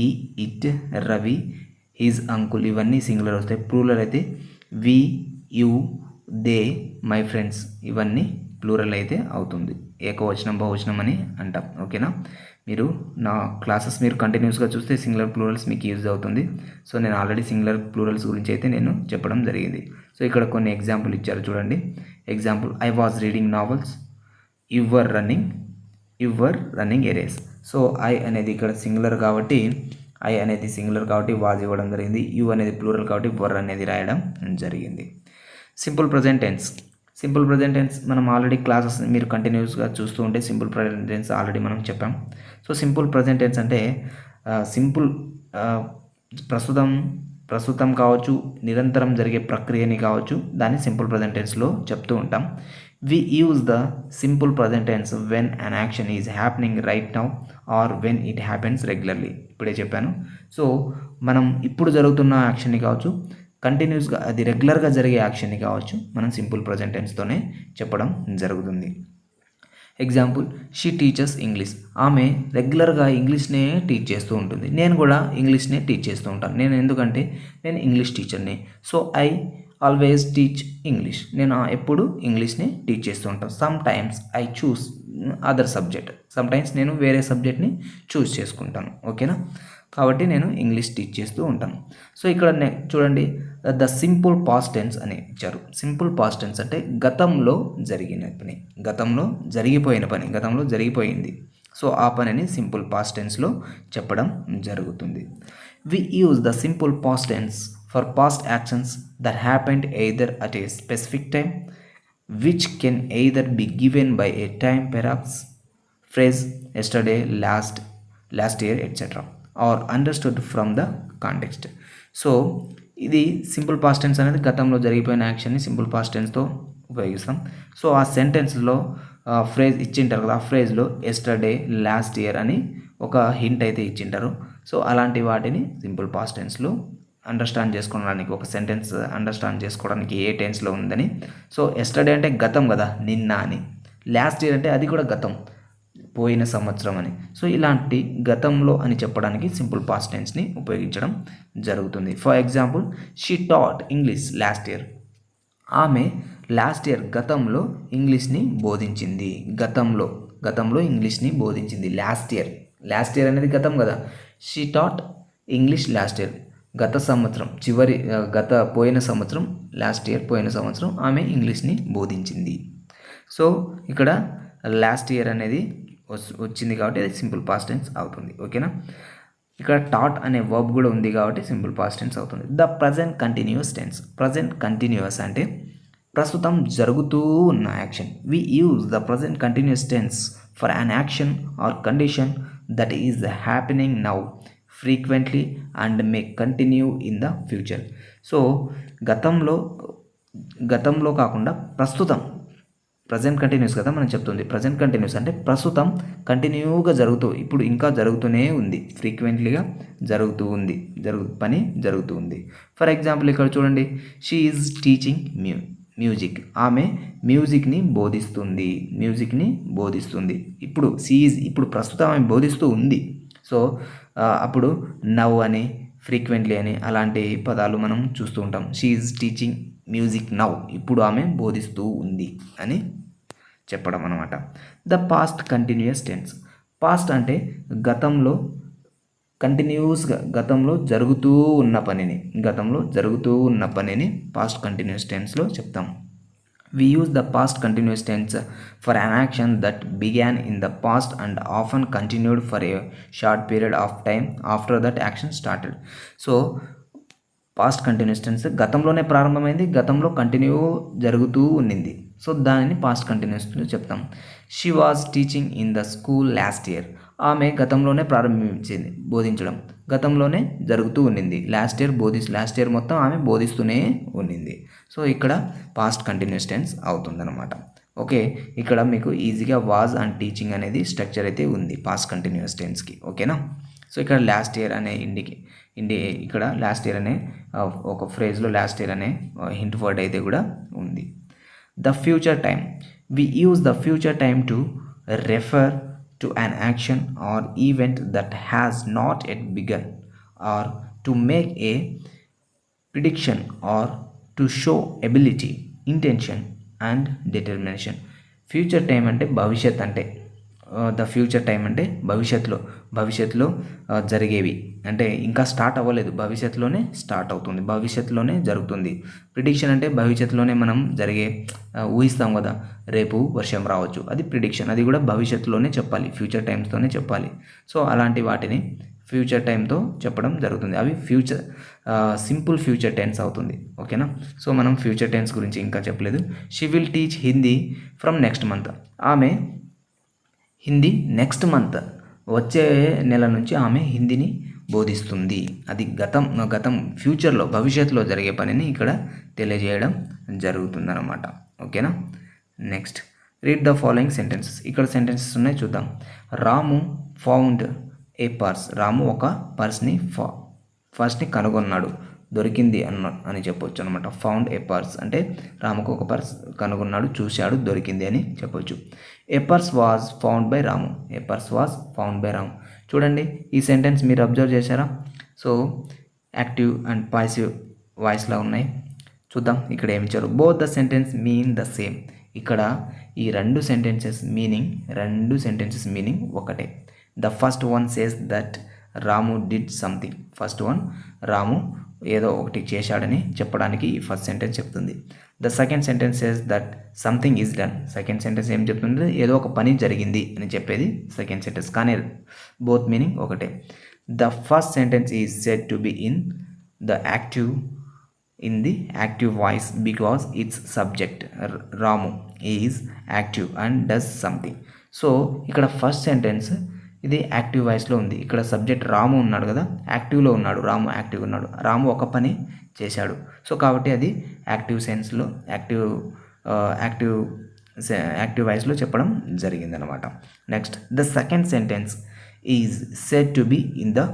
it, Ravi, his uncle ఇవన్నీ సింగులర్ వస్తాయి. ప్లూరల్ అయితే వి, యు, దే, మై ఫ్రెండ్స్ ఇవన్నీ ప్లూరల్ అయితే అవుతుంది. ఏకవచనం బహువచనం అని అంటాం. ఓకేనా? మీరు నా క్లాసెస్ మీరు కంటిన్యూస్గా చూస్తే సింగులర్ ప్లూరల్స్ మీకు యూజ్ అవుతుంది. సో నేను ఆల్రెడీ సింగులర్ ప్లూరల్స్ గురించి అయితే నేను చెప్పడం జరిగింది. సో ఇక్కడ కొన్ని ఎగ్జాంపుల్ ఇచ్చారు చూడండి. Example, I was reading novels, you were running a race. So I అనేది ఇక్కడ సింగులర్ కాబట్టి వాజ్ ఇవ్వడం జరిగింది. యు అనేది ప్లూరల్ కాబట్టి వర్ అనేది రాయడం జరిగింది. సింపుల్ ప్రజెంట్ టెన్స్ మనం ఆల్రెడీ క్లాసెస్ మీరు కంటిన్యూస్గా చూస్తూ ఉంటే సింపుల్ ప్రజెంట్ టెన్స్ ఆల్రెడీ మనం చెప్పాం. సో సింపుల్ ప్రజెంట్ టెన్స్ అంటే ప్రస్తుతం కావచ్చు, నిరంతరం జరిగే ప్రక్రియని కావచ్చు, దాన్ని సింపుల్ ప్రజెంట్ టెన్స్లో చెప్తూ ఉంటాం. We use the simple present tense when an action is happening right now or when it happens regularly. ఇప్పుడే చెప్పాను. సో మనం ఇప్పుడు జరుగుతున్న యాక్షన్ని కావచ్చు, కంటిన్యూస్గా అది రెగ్యులర్గా జరిగే యాక్షన్ని కావచ్చు, మనం సింపుల్ ప్రజెంట్ టెన్స్తోనే చెప్పడం జరుగుతుంది. ఎగ్జాంపుల్, షీ టీచర్స్ ఇంగ్లీష్, ఆమె రెగ్యులర్గా ఇంగ్లీష్నే టీచ్ చేస్తూ ఉంటుంది. నేను కూడా ఇంగ్లీష్నే టీచ్ చేస్తూ ఉంటాను. ఎందుకంటే నేను ఇంగ్లీష్ టీచర్ని. So I always teach English, నేను ఎప్పుడు ఇంగ్లీష్నే టీచ్ చేస్తూ ఉంటాను. Some times I choose other subject, some times నేను వేరే సబ్జెక్ట్ని చూస్ చేసుకుంటాను. ఓకేనా? కాబట్టి నేను ఇంగ్లీష్ టీచ్ చేస్తూ ఉంటాను. సో ఇక్కడ చూడండి, ద సింపుల్ పాస్ట్ టెన్స్ అని ఇచ్చారు. సింపుల్ పాస్ట్ టెన్స్ అంటే గతంలో జరిగిన పని, గతంలో జరిగిపోయింది. సో ఆ పనిని సింపుల్ పాస్ట్ టెన్స్లో చెప్పడం జరుగుతుంది. We use the simple past tense for past actions that happened either at a specific time which can either be given by a time perhaps phrase yesterday, last year etcetera, or understood from the context. So ఇది simple past tense అనేది గతంలో జరిగిపోయిన యాక్షన్ని simple past టెన్స్తో ఉపయోగిస్తాం. So ఆ సెంటెన్స్లో phrase ఇచ్చింటారు కదా, ఆ ఫ్రేజ్లో yesterday, last year అని ఒక హింట్ అయితే ఇచ్చింటారు. సో అలాంటి వాటిని సింపుల్ పాస్ట్ టెన్స్లో అండర్స్టాండ్ చేసుకోవడానికి, ఒక సెంటెన్స్ అండర్స్టాండ్ చేసుకోవడానికి ఏ టెన్స్లో ఉందని. సో ఎస్టర్డే అంటే గతం కదా, నిన్న అని. లాస్ట్ ఇయర్ అంటే అది కూడా గతం, పోయిన సంవత్సరం అని. సో ఇలాంటి గతంలో అని చెప్పడానికి సింపుల్ పాస్ట్ టెన్స్ని ఉపయోగించడం జరుగుతుంది. For example, she taught English last year. ఆమె లాస్ట్ ఇయర్ గతంలో ఇంగ్లీష్ని బోధించింది. గతంలో ఇంగ్లీష్ని బోధించింది. లాస్ట్ ఇయర్ అనేది గతం కదా. She taught English last year, గత సంవత్సరం, పోయిన సంవత్సరం, లాస్ట్ ఇయర్ పోయిన సంవత్సరం ఆమె ఇంగ్లీష్ని బోధించింది. సో ఇక్కడ లాస్ట్ ఇయర్ అనేది వచ్చింది కాబట్టి అది సింపుల్ పాస్ట్ టెన్స్ అవుతుంది. ఓకేనా. ఇక్కడ టాట్ అనే వర్బ్ కూడా ఉంది కాబట్టి సింపుల్ పాస్ట్ టెన్స్ అవుతుంది. The present continuous tense. Present continuous అంటే ప్రస్తుతం జరుగుతూ ఉన్న action. We use the present continuous tense for an action or condition that is happening now frequently and may continue in the future. So గతంలో కాకుండా ప్రస్తుతం, present continuous కదా మనం చెప్తుంది. ప్రజెంట్ కంటిన్యూస్ అంటే ప్రస్తుతం కంటిన్యూగా ఇప్పుడు ఇంకా జరుగుతూనే ఉంది, ఫ్రీక్వెంట్లీగా పని జరుగుతూ ఉంది. ఫర్ ఎగ్జాంపుల్ ఇక్కడ చూడండి, షీ ఈజ్ టీచింగ్ మ్యూజిక్. ఆమె మ్యూజిక్ని బోధిస్తుంది. ఇప్పుడు ప్రస్తుతం ఆమె బోధిస్తూ ఉంది. సో అప్పుడు నవ్ అని, ఫ్రీక్వెంట్లీ అని అలాంటి పదాలు మనం చూస్తూ ఉంటాం. She is teaching music now, ఇప్పుడు ఆమె బోధిస్తూ ఉంది అని చెప్పడం అనమాట. The past continuous tense. Past అంటే గతంలో జరుగుతూ ఉన్న పనిని పాస్ట్ కంటిన్యూస్ టెన్స్లో చెప్తాం. We use the past continuous tense for an action that began in the past and often continued for a short period of time after that action started. So past continuous tense గతంలోనే ప్రారంభమైంది, గతంలో continue జరుగుతూ ఉండింది. So దానిని past కంటిన్యూస్లో చెప్తాం. She was teaching in the school last year. ఆమె గతంలోనే ప్రారంభించింది బోధించడం, గతంలోనే జరుగుతూ ఉండింది. లాస్ట్ ఇయర్ మొత్తం ఆమె బోధిస్తూనే ఉండింది. సో ఇక్కడ పాస్ట్ కంటిన్యూస్ టెన్స్ అవుతుందన్నమాట. ఓకే, ఇక్కడ మీకు ఈజీగా వాజ్ అండ్ టీచింగ్ అనేది స్ట్రక్చర్ అయితే ఉంది పాస్ట్ కంటిన్యూస్ టెన్స్కి. ఓకేనా. సో ఇక్కడ లాస్ట్ ఇయర్ అనే ఇక్కడ లాస్ట్ ఇయర్ అనే ఒక ఫ్రేజ్లో లాస్ట్ ఇయర్ అనే హింట్ వర్డ్ అయితే కూడా ఉంది. The future time. We use the future time to refer to an action or event that has not yet begun, or to make a prediction, or to show ability, intention and determination. Future time అంటే భవిష్యత్ అంటే the future time అంటే భవిష్యత్తులో జరిగేవి, అంటే ఇంకా start అవ్వలేదు, భవిష్యత్తులోనే start అవుతుంది, భవిష్యత్తులోనే జరుగుతుంది. ప్రిడిక్షన్ అంటే భవిష్యత్తులోనే మనం ఊహిస్తాం కదా, రేపు వర్షం రావచ్చు, అది ప్రిడిక్షన్, అది కూడా భవిష్యత్తులోనే చెప్పాలి, ఫ్యూచర్ టైమ్స్తోనే చెప్పాలి. సో అలాంటి వాటిని ఫ్యూచర్ టైంతో చెప్పడం జరుగుతుంది. అవి సింపుల్ ఫ్యూచర్ టెన్స్ అవుతుంది. ఓకేనా. సో మనం ఫ్యూచర్ టెన్స్ గురించి ఇంకా చెప్పలేదు. She will teach Hindi from next month. ఆమె హిందీ నెక్స్ట్ మంత్, వచ్చే నెల నుంచి ఆమె హిందీని బోధిస్తుంది. అది గతం ఫ్యూచర్లో, భవిష్యత్తులో జరిగే పనిని ఇక్కడ తెలియజేయడం జరుగుతుందన్నమాట. ఓకేనా. Next, read the following sentences. ఇక్కడ సెంటెన్సెస్ ఉన్నాయి, చూద్దాం. రాము ఫౌండ్ ఏ పర్స్. రాము ఒక పర్స్ని కనుగొన్నాడు, దొరికింది అని చెప్పొచ్చు అనమాట. ఫౌండ్ ఏ పర్స్ అంటే రాముకు ఒక పర్స్ కనుగొన్నాడు, చూశాడు, దొరికింది అని చెప్పొచ్చు. A purse was found by Ramu. A purse was found by Ramu. చూడండి, ఈ సెంటెన్స్ మీరు అబ్జర్వ్ చేశారా? సో యాక్టివ్ అండ్ పాసివ్ వాయిస్లా ఉన్నాయి. చూద్దాం ఇక్కడ ఏమి ఇచ్చారు. Both the sentence mean the same. ఇక్కడ ఈ రెండు సెంటెన్సెస్ మీనింగ్ ఒకటే. The first one says that Ramu did something. First one Ramu ఏదో ఒకటి చేశాడని చెప్పడానికి ఈ ఫస్ట్ సెంటెన్స్ చెప్తుంది. The second sentence says that something is done. Second sentence ఏం చెప్తుంది? ఏదో ఒక పని జరిగింది అని చెప్పేది సెకండ్ సెంటెన్స్, కానీ బోత్ మీనింగ్ ఒకటే. The first sentence is said to be in the active voice because it's subject Ramu is active and does something. So ఇక్కడ ఫస్ట్ సెంటెన్స్ ఇది యాక్టివ్ వాయిస్లో ఉంది. ఇక్కడ సబ్జెక్ట్ రాము ఉన్నాడు కదా, యాక్టివ్లో ఉన్నాడు, రాము యాక్టివ్ ఉన్నాడు, రాము ఒక పని చేశాడు. సో కాబట్టి అది యాక్టివ్ సెన్స్లో యాక్టివ్ వాయిస్లో చెప్పడం జరిగిందనమాట. Next, the second sentence is said to be in the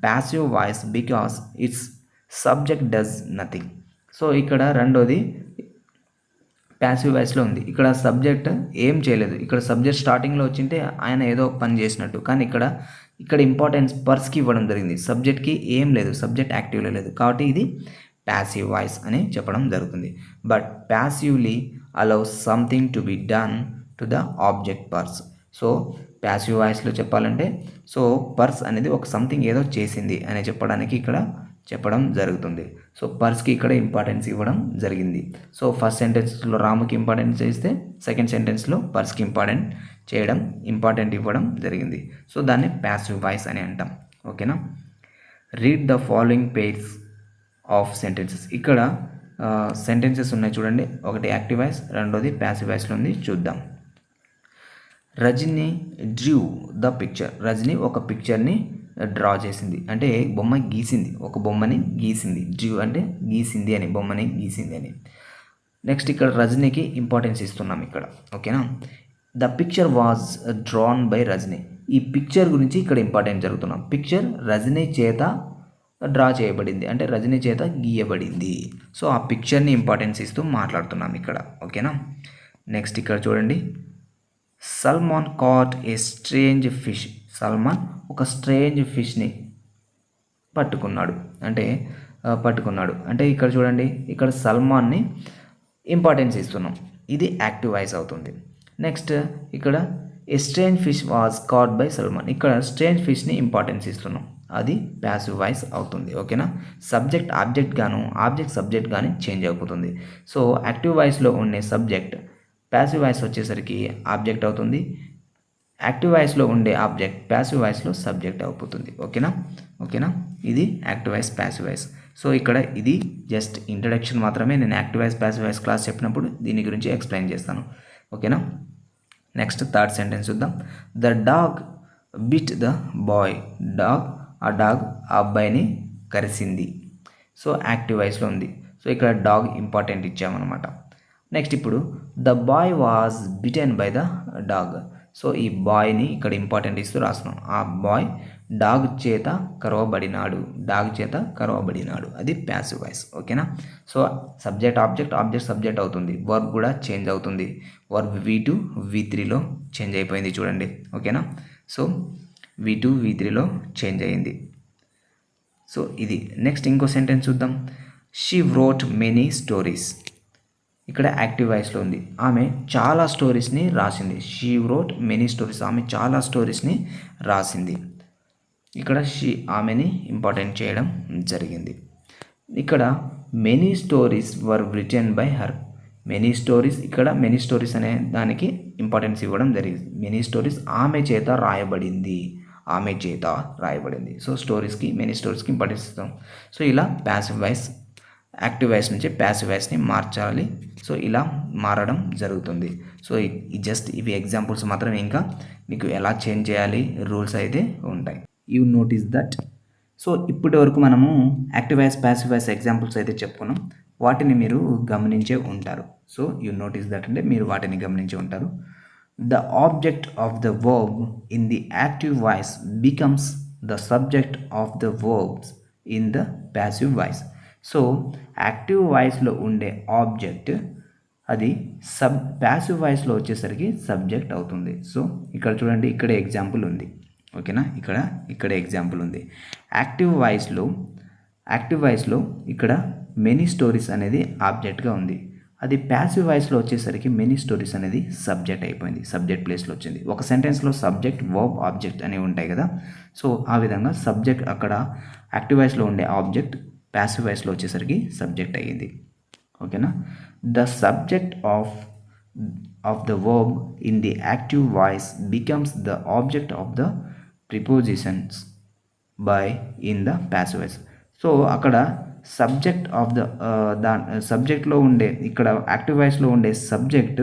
passive voice because it's subject does nothing. So ఇక్కడ రెండోది ప్యాసివ్ వాయిస్లో ఉంది. ఇక్కడ సబ్జెక్ట్ ఏం చేయలేదు. ఇక్కడ సబ్జెక్ట్ స్టార్టింగ్లో వచ్చింటే ఆయన ఏదో పని చేసినట్టు, కానీ ఇక్కడ ఇంపార్టెన్స్ పర్స్కి ఇవ్వడం జరిగింది. సబ్జెక్ట్కి ఏం లేదు, సబ్జెక్ట్ యాక్టివ్లో లేదు, కాబట్టి ఇది ప్యాసివ్ వాయిస్ అని చెప్పడం జరుగుతుంది. But passively allows something to be done to the object purse. So passive వాయిస్లో చెప్పాలంటే సో పర్స్ అనేది ఒక సంథింగ్ ఏదో చేసింది అని చెప్పడానికి ఇక్కడ చెప్పడం జరుగుతుంది. సో పర్స్కి ఇక్కడ ఇంపార్టెన్స్ ఇవ్వడం జరిగింది. సో ఫస్ట్ సెంటెన్స్లో రాముకి ఇంపార్టెన్స్ ఇస్తే సెకండ్ సెంటెన్స్లో పర్స్కి ఇంపార్టెంట్ ఇవ్వడం జరిగింది. సో దాన్ని ప్యాసివ్ వాయిస్ అని అంటాం. ఓకేనా. Read the following pairs of sentences. ఇక్కడ సెంటెన్సెస్ ఉన్నాయి చూడండి. ఒకటి యాక్టివ్ వాయిస్, రెండోది ప్యాసివ్ వాయిస్లో ఉంది. చూద్దాం. Rajani drew the picture. Rajani ఒక పిక్చర్ని డ్రా చేసింది, అంటే బొమ్మ గీసింది, ఒక బొమ్మని గీసింది. డ్రూ అంటే గీసింది అని, బొమ్మని గీసింది అని. నెక్స్ట్ ఇక్కడ రజనీకి ఇంపార్టెన్స్ ఇస్తున్నాం ఇక్కడ. ఓకేనా. The picture was drawn by Rajani. ఈ పిక్చర్ గురించి ఇక్కడ ఇంపార్టెన్స్ జరుగుతున్నాం. పిక్చర్ రజనీ చేత డ్రా చేయబడింది, అంటే రజనీ చేత గీయబడింది. సో ఆ పిక్చర్ని ఇంపార్టెన్స్ ఇస్తూ మాట్లాడుతున్నాం ఇక్కడ. ఓకేనా. నెక్స్ట్ ఇక్కడ చూడండి. Salman caught a strange fish. Salman ఒక స్ట్రేంజ్ ఫిష్ని పట్టుకున్నాడు అంటే ఇక్కడ చూడండి, ఇక్కడ సల్మాన్ని ఇంపార్టెన్స్ ఇస్తున్నాం. ఇది యాక్టివ్ వాయిస్ అవుతుంది. నెక్స్ట్ ఇక్కడ ఏ strange fish was cot by Salman. ఇక్కడ స్ట్రేంజ్ ఫిష్ని ఇంపార్టెన్స్ ఇస్తున్నాం, అది ప్యాసివ్ వాయిస్ అవుతుంది. ఓకేనా. సబ్జెక్ట్ ఆబ్జెక్ట్ గాను, ఆబ్జెక్ట్ సబ్జెక్ట్ కానీ చేంజ్ అయిపోతుంది. సో యాక్టివ్ వాయిస్లో ఉండే సబ్జెక్ట్ ప్యాసివ్ వాయిస్ వచ్చేసరికి ఆబ్జెక్ట్ అవుతుంది. యాక్టివ్ వాయిస్లో ఉండే ఆబ్జెక్ట్ ప్యాసివ్ వాయిస్లో సబ్జెక్ట్ అయిపోతుంది. ఓకేనా. ఇది active voice, passive voice. So ఇక్కడ ఇది జస్ట్ ఇంట్రడక్షన్ మాత్రమే. నేను active voice passive voice class చెప్పినప్పుడు దీని గురించి ఎక్స్ప్లెయిన్ చేస్తాను. ఓకేనా. నెక్స్ట్ థర్డ్ సెంటెన్స్ చూద్దాం. The dog bit the boy. ఆ డాగ్ ఆ అబ్బాయిని కరిసింది. సో యాక్టివ్ వాయిస్లో ఉంది. సో ఇక్కడ డాగ్ ఇంపార్టెంట్ ఇచ్చామన్నమాట. నెక్స్ట్ ఇప్పుడు the boy was bitten by the dog. So ఈ బాయ్ని ఇక్కడ ఇంపార్టెంట్ ఇస్తూ రాస్తున్నాం. ఆ బాయ్ డాగ్ చేత కరవబడినాడు. అది ప్యాసివ్ వాయిస్. ఓకేనా. So subject object, object subject అవుతుంది. వర్బ్ కూడా చేంజ్ అవుతుంది. వర్బ్ V2 V3లో చేంజ్ అయిపోయింది చూడండి. ఓకేనా. సో V2 V3లో చేంజ్ అయ్యింది. సో ఇది. నెక్స్ట్ ఇంకో సెంటెన్స్ చూద్దాం. She wrote many stories. ఇక్కడ యాక్టివ్ వాయిస్లో ఉంది. ఆమె చాలా స్టోరీస్ని రాసింది. She wrote many stories. ఆమె చాలా స్టోరీస్ని రాసింది. ఇక్కడ ఆమెని ఇంపార్టెంట్ చేయడం జరిగింది. ఇక్కడ many stories were written by her. Many stories, ఇక్కడ మెనీ స్టోరీస్ అనే దానికి ఇంపార్టెన్స్ ఇవ్వడం జరిగింది. మెనీ స్టోరీస్ ఆమె చేత రాయబడింది. సో స్టోరీస్కి, మెనీ స్టోరీస్కి ఇంపార్టెన్స్ ఇస్తాం. సో ఇలా ప్యాసివ్ వాయిస్ యాక్టివ్ వాయిస్ నుంచి ప్యాసివ్ వాయిస్ని మార్చాలి. సో ఇలా మారడం జరుగుతుంది. సో జస్ట్ ఇవి ఎగ్జాంపుల్స్ మాత్రమే, ఇంకా మీకు ఎలా చేంజ్ చేయాలి రూల్స్ అయితే ఉంటాయి. You notice that. సో ఇప్పటి వరకు మనము active voice passive voice examples అయితే చెప్పుకున్నాం. వాటిని మీరు గమనించే ఉంటారు. సో యూ నోటీస్ దట్ అంటే మీరు వాటిని గమనించే ఉంటారు. The object of the verb in the active voice becomes the subject of the verbs in the passive voice. So active వాయిస్లో ఉండే ఆబ్జెక్ట్ అది ప్యాసివ్ వాయిస్లో వచ్చేసరికి సబ్జెక్ట్ అవుతుంది. సో ఇక్కడ చూడండి, ఇక్కడ ఎగ్జాంపుల్ ఉంది. ఓకేనా. ఇక్కడ ఎగ్జాంపుల్ ఉంది. యాక్టివ్ వాయిస్లో ఇక్కడ మెనీ స్టోరీస్ అనేది ఆబ్జెక్ట్గా ఉంది. అది ప్యాసివ్ వాయిస్లో వచ్చేసరికి మెనీ స్టోరీస్ అనేది సబ్జెక్ట్ అయిపోయింది, సబ్జెక్ట్ ప్లేస్లో వచ్చింది. ఒక సెంటెన్స్లో సబ్జెక్ట్, వర్బ్, ఆబ్జెక్ట్ అనేవి ఉంటాయి కదా. సో ఆ విధంగా సబ్జెక్ట్ అక్కడ యాక్టివ్ వాయిస్లో ఉండే ఆబ్జెక్ట్ ప్యాసివ్ వాయిస్లో వచ్చేసరికి సబ్జెక్ట్ అయ్యింది. ఓకేనా. The subject of the verb in the active voice becomes the object of the prepositions by in the passive voice. So అక్కడ సబ్జెక్ట్ ఆఫ్ ద సబ్జెక్ట్లో ఉండే, ఇక్కడ యాక్టివ్ వాయిస్లో ఉండే సబ్జెక్ట్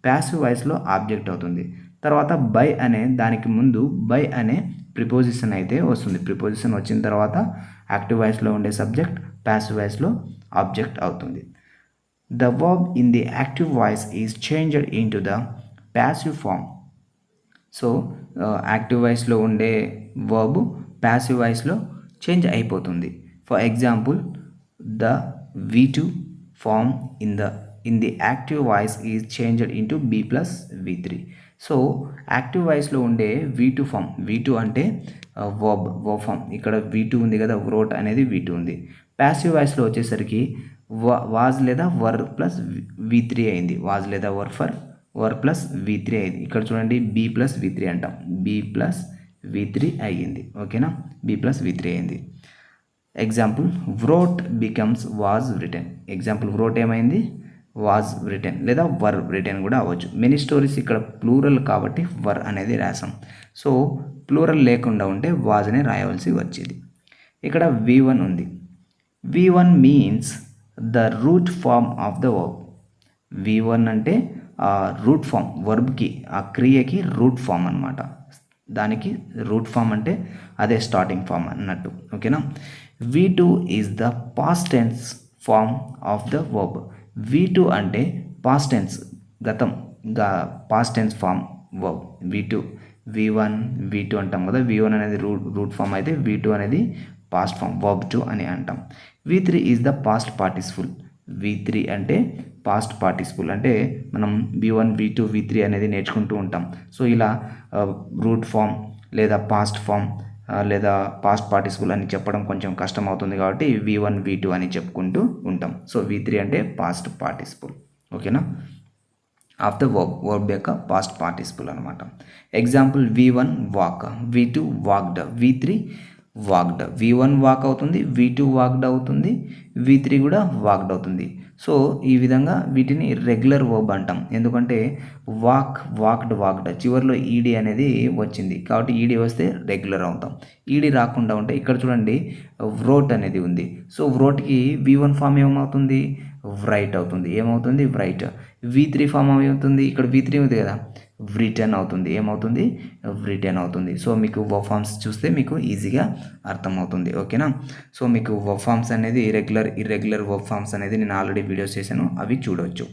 ప్యాసివ్ వాయిస్లో ఆబ్జెక్ట్ అవుతుంది. తర్వాత బై అనే దానికి ముందు బై అనే ప్రిపోజిషన్ అయితే వస్తుంది. ప్రిపోజిషన్ వచ్చిన తర్వాత యాక్టివ్ వాయిస్లో ఉండే సబ్జెక్ట్ ప్యాసివ్ వాయిస్లో ఆబ్జెక్ట్ అవుతుంది. The verb in the active voice is changed into the passive form. So active వాయిస్లో ఉండే వర్బ్ ప్యాసివ్ వాయిస్లో చేంజ్ అయిపోతుంది. For example, the V2 form in the active voice is changed into B plus V3. So active వాయిస్లో ఉండే V2 form, V2 అంటే verb form. ఇక్కడ V2 ఉంది కదా, వ్రోట్ అనేది V2 ఉంది. ప్యాసివ్ వాయిస్లో వచ్చేసరికి వాజ్ లేదా వర్ ప్లస్ V3 అయింది. వాజ్ లేదా వర్ ప్లస్ V3 అయింది. ఇక్కడ చూడండి B ప్లస్ V3 అంటాం. B ప్లస్ V3 అయ్యింది. ఓకేనా, B ప్లస్ V3 అయింది. Example, wrote becomes was return. Example, wrote ఏమైంది, వాజ్ రిటర్న్ లేదా వర్ రిటర్న్ కూడా అవ్వచ్చు. మెనీ స్టోరీస్ ఇక్కడ ప్లూరల్ కాబట్టి వర్ అనేది రాసాం. సో ప్లూరల్ లేకుండా ఉంటే వాజ్ అనే రాయవలసి వచ్చేది. ఇక్కడ V1 ఉంది. V1 means the root form of the verb. V1 అంటే రూట్ ఫామ్, వర్బ్కి ఆ క్రియకి రూట్ ఫామ్ అన్నమాట. దానికి రూట్ ఫామ్ అంటే అదే స్టార్టింగ్ ఫామ్ అన్నట్టు. ఓకేనా. V2 is the past tense form of the verb. V2 అంటే పాస్ట్ టెన్స్, గతం, past tense form verb. V2, V1, V2 అంటాం కదా. V1 అనేది రూట్ ఫామ్ అయితే V2 అనేది పాస్ట్ ఫామ్, వర్బ్ 2 అని అంటాం. V3 is the past participle. V3 అంటే పాస్ట్ పార్టిసిపుల్. అంటే మనం V1, V2, V3 అనేది నేర్చుకుంటూ ఉంటాం. సో ఇలా రూట్ ఫామ్ లేదా పాస్ట్ ఫామ్ లేదా పాస్ట్ పార్టిసిపుల్ అని చెప్పడం కొంచెం కష్టం అవుతుంది కాబట్టి V1, V2 అని చెప్పుకుంటూ ఉంటాం. సో V3 అంటే పాస్ట్ పార్టిసిపుల్. ఓకేనా, ఆఫ్ ద వర్బ్ యొక్క పాస్ట్ పార్టిసిపుల్ అనమాట. Example, V1 walk, V2 walked, V3 walked. V1 walk అవుతుంది, V2 వాక్డ్ అవుతుంది, V3 కూడా వాక్డ్ అవుతుంది. సో ఈ విధంగా వీటిని రెగ్యులర్ వర్బ్ అంటాం. ఎందుకంటే వాక్డ్ చివరిలో ఈడి అనేది వచ్చింది కాబట్టి ఈడి వస్తే రెగ్యులర్ అవుతాం. ఈడి రాకుండా ఉంటే ఇక్కడ చూడండి వ్రోట్ అనేది ఉంది. సో వ్రోట్కి V1 ఫామ్ ఏమవుతుంది, వ్రైట్ అవుతుంది. ఏమవుతుంది, వ్రైట్. V3 ఫామ్ ఏమవుతుంది, ఇక్కడ V3 ఉంది కదా, రిటర్న్ అవుతుంది. ఏమవుతుంది, రిటర్న్ అవుతుంది. సో మీకు వర్బ్ ఫామ్స్ చూస్తే మీకు ఈజీగా అర్థమవుతుంది. ఓకేనా. సో మీకు వర్బ్ ఫామ్స్ అనేది ఇర్రెగ్యులర్ వర్బ్ ఫామ్స్ అనేది నేను ఆల్రెడీ వీడియోస్ చేశాను, అవి చూడవచ్చు.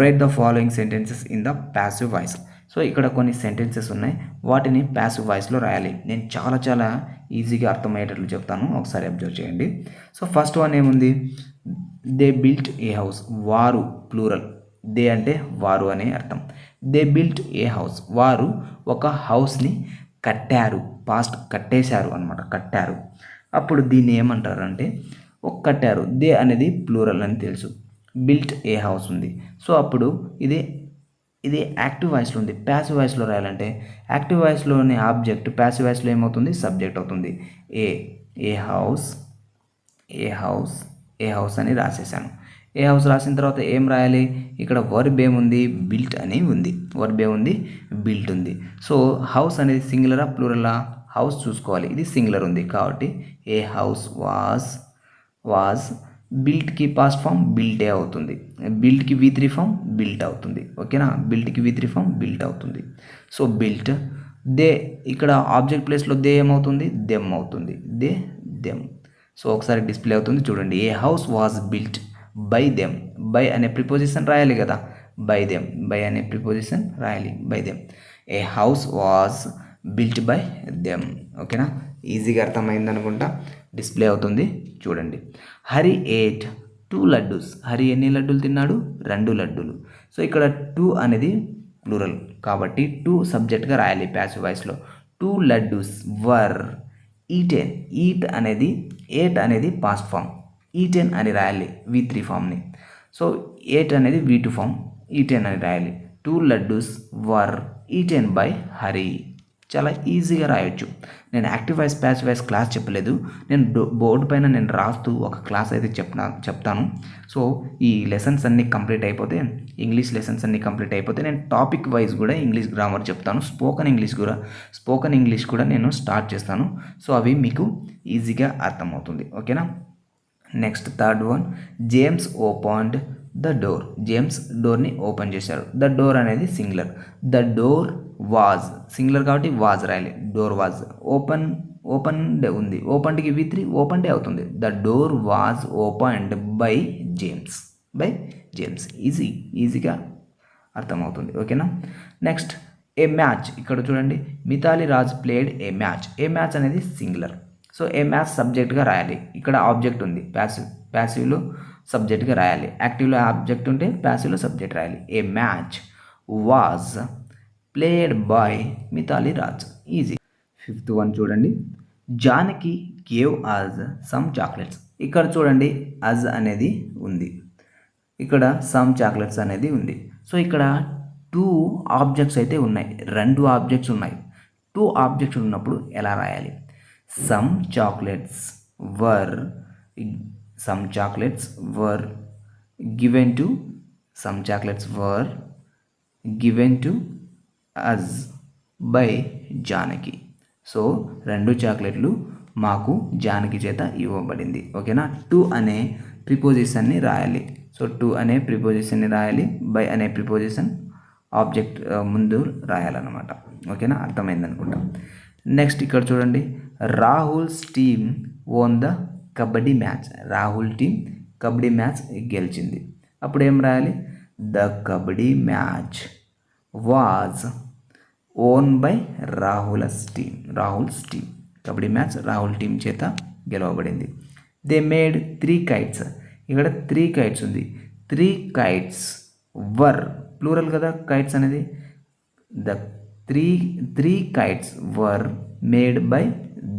Right the following sentences in the passive voice. So ఇక్కడ కొన్ని సెంటెన్సెస్ ఉన్నాయి, వాటిని ప్యాసివ్ వాయిస్లో రాయాలి. నేను చాలా ఈజీగా అర్థమయ్యేటట్లు చెప్తాను, ఒకసారి అబ్జర్వ్ చేయండి. సో ఫస్ట్ వన్ ఏముంది, దే బిల్ట్ ఏ హౌస్. వారు ప్లూరల్, దే అంటే వారు అనే అర్థం. దే బిల్ట్ ఏ హౌస్, వారు ఒక హౌస్ని కట్టారు. పాస్ట్ కట్టేశారు అనమాట, కట్టారు. అప్పుడు దీన్ని ఏమంటారు అంటే కట్టారు. దే అనేది ప్లూరల్ అని తెలుసు. బిల్ట్ ఏ హౌస్ ఉంది. సో అప్పుడు ఇది యాక్టివ్ వాయిస్లో ఉంది. ప్యాసివ్ వాయిస్లో రాయాలంటే యాక్టివ్ వాయిస్లోని ఆబ్జెక్ట్ ప్యాసివ్ వాయిస్లో ఏమవుతుంది, సబ్జెక్ట్ అవుతుంది. ఏ హౌస్ అని రాసేసాను. ఏ హౌస్ రాసిన తర్వాత ఏం రాయాలి, ఇక్కడ వర్బ్ ఏముంది, బిల్ట్ అని ఉంది. వర్బ్ ఏముంది, బిల్ట్ ఉంది. సో హౌస్ అనేది సింగులరా ప్లూరలా, హౌస్ చూసుకోవాలి. ఇది సింగులర్ ఉంది కాబట్టి ఏ హౌస్ వాజ్ బిల్ట్కి పాస్ట్ ఫామ్ బిల్టే అవుతుంది. బిల్ట్కి V3 ఫామ్ బిల్ట్ అవుతుంది. ఓకేనా, బిల్ట్కి V3 ఫామ్ బిల్ట్ అవుతుంది. So built. దే, ఇక్కడ ఆబ్జెక్ట్ ప్లేస్లో దే ఏమవుతుంది, దెమ్ అవుతుంది. దెమ్. సో ఒకసారి డిస్ప్లే అవుతుంది చూడండి. A house was built by them. By అనే ప్రిపోజిషన్ రాయాలి కదా, బై దెమ్. బై అనే ప్రిపోజిషన్ రాయాలి, by them. A house was built by them. ఓకేనా, ఈజీగా అర్థమైంది అనుకుంటా. డిస్ప్లే అవుతుంది చూడండి. హరి ఏట్ 2 లడ్డూస్. హరి ఎన్ని లడ్డూలు తిన్నాడు, 2 లడ్డూలు. సో ఇక్కడ 2 అనేది ప్లూరల్ కాబట్టి 2 సబ్జెక్ట్గా రాయాలి ప్యాసివ్ వాయిస్లో. 2 లడ్డూస్ వర్ ఈటెన్. ఎయిట్ అనేది పాస్ట్ ఫామ్, ఈటెన్ అని రాయాలి V3 ఫామ్ని. సో 8 అనేది V2 ఫామ్, ఈటెన్ అని రాయాలి. 2 లడ్డూస్ వర్ ఈటెన్ బై హరి. చాలా ఈజీగా రాయొచ్చు. నేను active voice passive voice class చెప్పలేదు, నేను బోర్డు పైన నేను రాస్తూ ఒక క్లాస్ అయితే చెప్తాను. సో ఈ లెసన్స్ అన్నీ కంప్లీట్ అయిపోతే, ఇంగ్లీష్ లెసన్స్ అన్నీ కంప్లీట్ అయిపోతే నేను టాపిక్ వైజ్ కూడా ఇంగ్లీష్ గ్రామర్ చెప్తాను. స్పోకెన్ ఇంగ్లీష్ కూడా నేను స్టార్ట్ చేస్తాను. సో అవి మీకు ఈజీగా అర్థమవుతుంది. ఓకేనా. Next third one, James opened the door. James డోర్ని ఓపెన్ చేశారు. ద డోర్ అనేది singular. The door was singular కాబట్టి వాజ్ రాయాలి. డోర్ వాజ్ ఓపెన్డ్ ఉంది. ఓపెన్డ్కి V3 ఓపెన్డే అవుతుంది. The door was opened by James. ఈజీగా అర్థమవుతుంది. ఓకేనా. Next a match. ఇక్కడ చూడండి, Mithali Raj played a match. A match అనేది సింగులర్. సో ఏ మ్యాచ్ సబ్జెక్ట్గా రాయాలి. ఇక్కడ ఆబ్జెక్ట్ ఉంది, ప్యాసివ్లో సబ్జెక్ట్గా రాయాలి. యాక్టివ్లో ఆబ్జెక్ట్ ఉంటే ప్యాసివ్లో సబ్జెక్ట్ రాయాలి. A match was played by Mithali Raj. Easy. Fifth one చూడండి, Janaki gave us some chocolates. ఇక్కడ చూడండి, అజ్ అనేది ఉంది, ఇక్కడ సమ్ చాక్లెట్స్ అనేది ఉంది. సో ఇక్కడ 2 ఆబ్జెక్ట్స్ అయితే ఉన్నాయి, 2 ఆబ్జెక్ట్స్ ఉన్నాయి. 2 ఆబ్జెక్ట్స్ ఉన్నప్పుడు ఎలా రాయాలి? Some chocolates were given to us by Janaki. So 2 చాక్లెట్లు మాకు జానకి చేత ఇవ్వబడింది. ఓకేనా. 2 అనే ప్రిపోజిషన్ని రాయాలి. సో 2 అనే ప్రిపోజిషన్ని రాయాలి. బై అనే ప్రిపోజిషన్ ఆబ్జెక్ట్ ముందు రాయాలన్నమాట. ఓకేనా, అర్థమైంది అనుకుంటాం. నెక్స్ట్ ఇక్కడ చూడండి, Rahul's team own the kabaddi match. Rahul team kabaddi match గెలిచింది. అప్పుడు ఏం రాయాలి? The kabaddi match was own by Rahul's team. Kabaddi match Rahul team చేత గెలవబడింది. They made 3 kites. ఇక్కడ 3 kites ఉంది. 3 kites వర్ ప్లూరల్ కదా కైట్స్ అనేది. The three kites were made by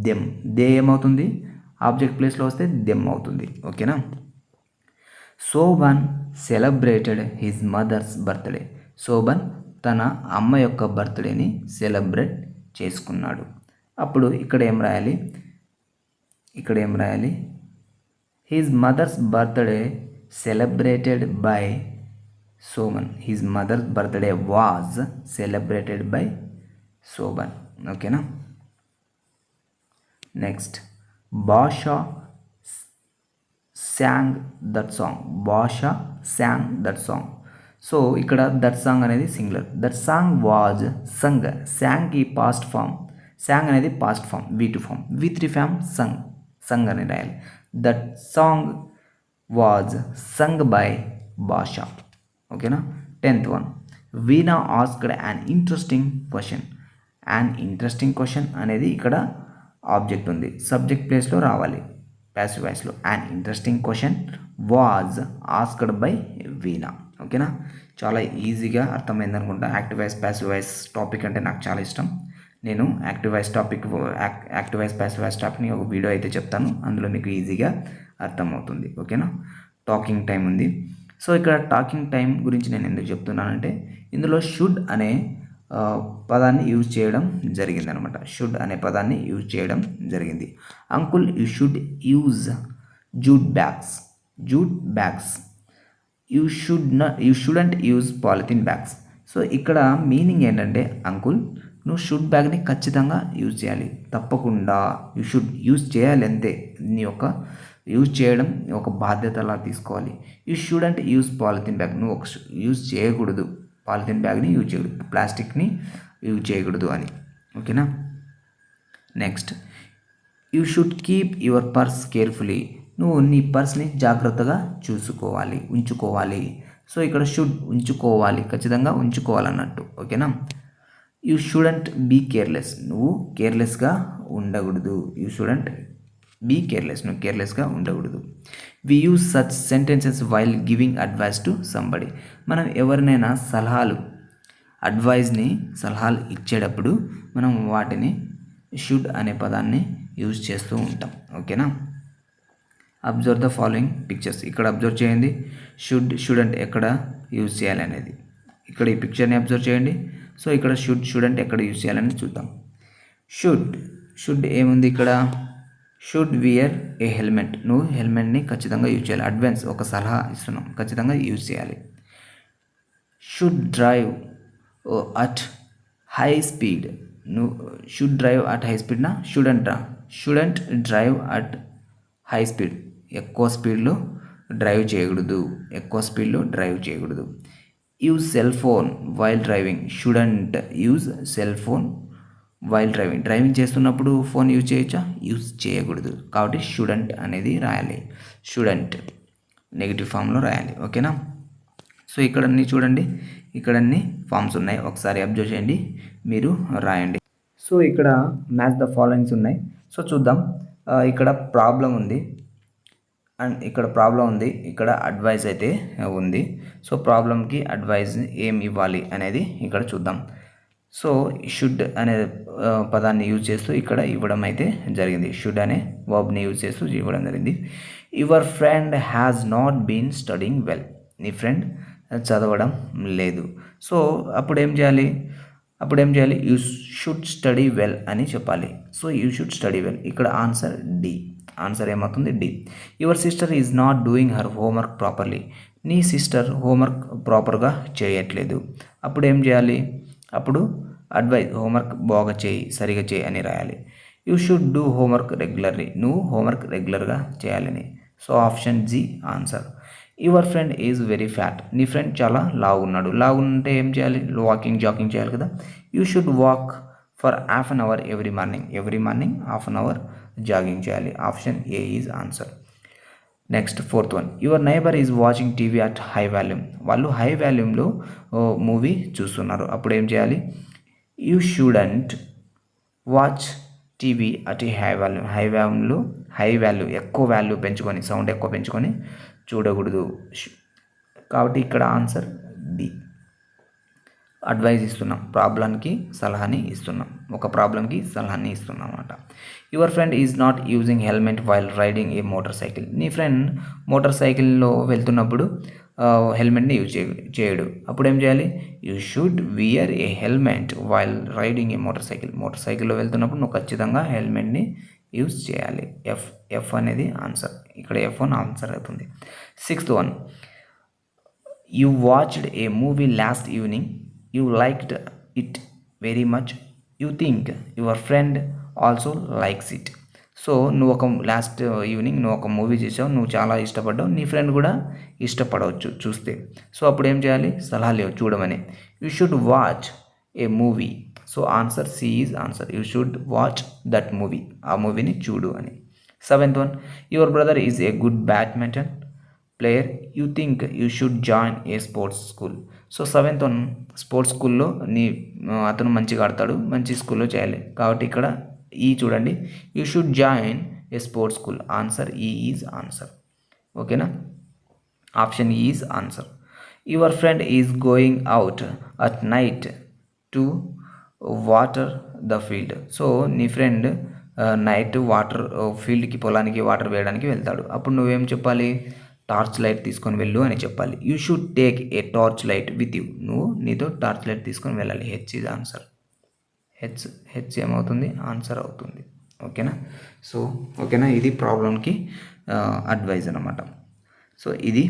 them. They ఏమవుతుంది? ఆబ్జెక్ట్ ప్లేస్లో వస్తే దెమ్ అవుతుంది. ఓకేనా. Shobhan celebrated his mother's birthday. Shobhan తన అమ్మ యొక్క బర్త్డేని సెలబ్రేట్ చేసుకున్నాడు. అప్పుడు ఇక్కడ ఏం రాయాలి? His mother's birthday celebrated by Shobhan. His mother's birthday was celebrated by Shobhan. ఓకేనా. Next, Basha sang that song. So ఇక్కడ దట్ సాంగ్ అనేది singular. That song was sung. శాంగ్కి పాస్ట్ ఫామ్, శాంగ్ అనేది past form, V2 form, V3 form sung అని రాయాలి. That song was sung by Basha. ఓకేనా. 10th one, Veena asked an interesting question అనేది ఇక్కడ object ఉంది, సబ్జెక్ట్ ప్లేస్లో రావాలి, ప్యాసివ్ వాయిస్లో. an interesting question was asked by వీణా. ఓకేనా. చాలా ఈజీగా అర్థమైంది అనుకుంటా. Active voice passive voice topic అంటే నాకు చాలా ఇష్టం. నేను యాక్టివ్ వాయిస్ ప్యాసివ్ వాయిస్ టాపిక్ని ఒక వీడియో అయితే చెప్తాను, అందులో మీకు ఈజీగా అర్థమవుతుంది. ఓకేనా. టాకింగ్ టైం ఉంది. సో ఇక్కడ టాకింగ్ టైం గురించి నేను ఎందుకు చెప్తున్నానంటే, ఇందులో షుడ్ అనే పదాన్ని యూజ్ చేయడం జరిగింది అనమాట. షుడ్ అనే పదాన్ని యూజ్ చేయడం జరిగింది. Uncle you should use jute bags. You shouldn't use polythene bags. So ఇక్కడ మీనింగ్ ఏంటంటే, అంకుల్ నువ్వు షుడ్ బ్యాగ్ని ఖచ్చితంగా యూజ్ చేయాలి, తప్పకుండా యూ షుడ్ యూజ్ చేయాలి, అంతే. నీ యొక్క యూజ్ చేయడం ఒక బాధ్యతలా తీసుకోవాలి. You shouldn't use polythene bag, నువ్వు యూజ్ చేయకూడదు, పాలిథిన్ బ్యాగ్ని యూజ్ చేయకూడదు, ప్లాస్టిక్ని యూజ్ చేయకూడదు అని. ఓకేనా. Next, you should keep your purse carefully. నువ్వు నీ పర్స్ని జాగ్రత్తగా ఉంచుకోవాలి. సో ఇక్కడ షుడ్ ఉంచుకోవాలి, ఖచ్చితంగా ఉంచుకోవాలన్నట్టు. ఓకేనా. You shouldn't be careless. నువ్వు కేర్లెస్గా ఉండకూడదు. యూ షుడంట్ బీ కేర్లెస్, నువ్వు కేర్లెస్గా ఉండకూడదు. We use such sentences while giving advice to somebody. మనం ఎవరినైనా సలహాలు ఇచ్చేటప్పుడు మనం వాటిని షుడ్ అనే పదాన్ని యూజ్ చేస్తూ ఉంటాం. ఓకేనా. Observe the following pictures. ఇక్కడ అబ్జర్వ్ చేయండి, షుడంట్ ఎక్కడ యూజ్ చేయాలి అనేది. ఇక్కడ ఈ పిక్చర్ని అబ్జర్వ్ చేయండి. సో ఇక్కడ షుడంట్ ఎక్కడ యూజ్ చేయాలని చూద్దాం. షుడ్ ఏముంది ఇక్కడ? Should we're a helmet. నువ్వు హెల్మెట్ని ఖచ్చితంగా యూజ్ చేయాలి. అడ్వాన్స్ ఒక సలహా ఇస్తున్నాం, ఖచ్చితంగా యూజ్ చేయాలి. Should drive at high speed. నువ్వు షుడ్ డ్రైవ్ అట్ హై స్పీడ్నా? Shouldn't drive at high speed, ఎక్కువ స్పీడ్లో డ్రైవ్ చేయకూడదు, ఎక్కువ స్పీడ్లో డ్రైవ్ చేయకూడదు. Use cell phone while driving, shouldn't use cell phone while driving చేస్తున్నప్పుడు ఫోన్ యూజ్ చేయొచ్చా? యూజ్ చేయకూడదు. కాబట్టి షుడంట్ అనేది రాయాలి. షుడంట్ నెగిటివ్ ఫామ్లో రాయాలి. ఓకేనా? సో ఇక్కడ అన్నీ చూడండి, ఇక్కడ అన్ని ఫామ్స్ ఉన్నాయి, ఒకసారి అబ్జర్వ్ చేయండి, మీరు రాయండి. సో ఇక్కడ మ్యాచ్ ద ఫాలోయింగ్స్ ఉన్నాయి. సో చూద్దాం. ఇక్కడ ప్రాబ్లం ఉంది అండ్ ఇక్కడ అడ్వైజ్ అయితే ఉంది. సో ప్రాబ్లంకి అడ్వైజ్ ఏం ఇవ్వాలి అనేది ఇక్కడ చూద్దాం. సో షుడ్ అనే పదాన్ని యూజ్ చేస్తూ ఇక్కడ ఇవ్వడం అయితే జరిగింది. షుడ్ అనే వర్బ్ని యూజ్ చేస్తూ ఇవ్వడం జరిగింది. Your friend has not been studying well, నీ ఫ్రెండ్ చదవడం లేదు. సో అప్పుడు ఏం చేయాలి? యూ షుడ్ స్టడీ వెల్ అని చెప్పాలి. So you should study well. ఇక్కడ ఆన్సర్ డి. ఆన్సర్ ఏమవుతుంది? D. Your sister is not doing her homework properly, నీ సిస్టర్ హోంవర్క్ ప్రాపర్గా చేయట్లేదు. అప్పుడు ఏం చేయాలి? అప్పుడు అడ్వైజ్ హోంవర్క్ బాగా చేయి, సరిగా చేయి అని రాయాలి. You should do homework regularly, నువ్వు హోంవర్క్ రెగ్యులర్గా చేయాలని. So option G answer. Your friend is very fat, నీ ఫ్రెండ్ చాలా లావు ఉన్నాడు. లావు ఉంటే ఏం చేయాలి? జాగింగ్ చేయాలి కదా. You should walk for half an hour every morning half an hour jogging చేయాలి. Option A is answer. Next fourth one, your neighbour is watching TV at high volume, వాళ్ళు హై వాల్యూమ్లో మూవీ చూస్తున్నారు. అప్పుడు ఏం చేయాలి? You shouldn't watch TV at high value ఎక్కువ value పెంచుకొని, sound ఎక్కువ పెంచుకొని చూడకూడదు. కాబట్టి ఇక్కడ ఆన్సర్ డి. అడ్వైజ్ ఇస్తున్నాం, ప్రాబ్లంకి సలహాని ఇస్తున్నాం, ఒక ప్రాబ్లంకి సలహాని ఇస్తున్నాం అన్నమాట. Your friend is not using helmet while riding A motor cycle, నీ ఫ్రెండ్ మోటార్ సైకిల్లో వెళ్తున్నప్పుడు హెల్మెట్ని యూజ్ చేయడు. అప్పుడు ఏం చేయాలి? You should we're a helmet while riding A motor సైకిల్లో వెళ్తున్నప్పుడు నువ్వు ఖచ్చితంగా హెల్మెట్ని యూజ్ చేయాలి. ఎఫ్ అనేది ఆన్సర్. ఇక్కడ F1 ఆన్సర్ అవుతుంది. Sixth one, you watched a movie last evening, you liked it very much, you think your friend also likes it. So నువ్వు last evening ఒక మూవీ చూసావు, నువ్వు చాలా ఇష్టపడ్డావు, నీ ఫ్రెండ్ కూడా ఇష్టపడవచ్చు చూస్తే. సో అప్పుడు ఏం చేయాలి? సలహా లేవు, చూడమని. You should watch a movie. So answer C is answer. You should watch that movie, ఆ మూవీని చూడు అని. Seventh one, your brother is a good badminton player, you think you should join a sports school. So seventh one, sports స్కూల్లో అతను మంచిగా ఆడతాడు, మంచి స్కూల్లో చేయాలి. కాబట్టి ఇక్కడ ఈ చూడండి, you should join a sports school. Answer ఈ ఈజ్ ఆన్సర్. ఓకేనా? ఆప్షన్ ఈ is answer. Your friend is going out at night to water the field. So నీ ఫ్రెండ్ నైట్ ఫీల్డ్కి, పొలానికి వాటర్ వేయడానికి వెళ్తాడు. అప్పుడు నువ్వేం చెప్పాలి? టార్చ్ లైట్ తీసుకొని వెళ్ళు అని చెప్పాలి. You should take a torch light with you, నువ్వు నీతో టార్చ్ లైట్ తీసుకొని వెళ్ళాలి. H is answer. హెచ్ ఏమవుతుంది? ఆన్సర్ అవుతుంది. ఓకేనా? సో ఓకేనా, ఇది ప్రాబ్లంకి అడ్వైజ్ అనమాట. సో ఇది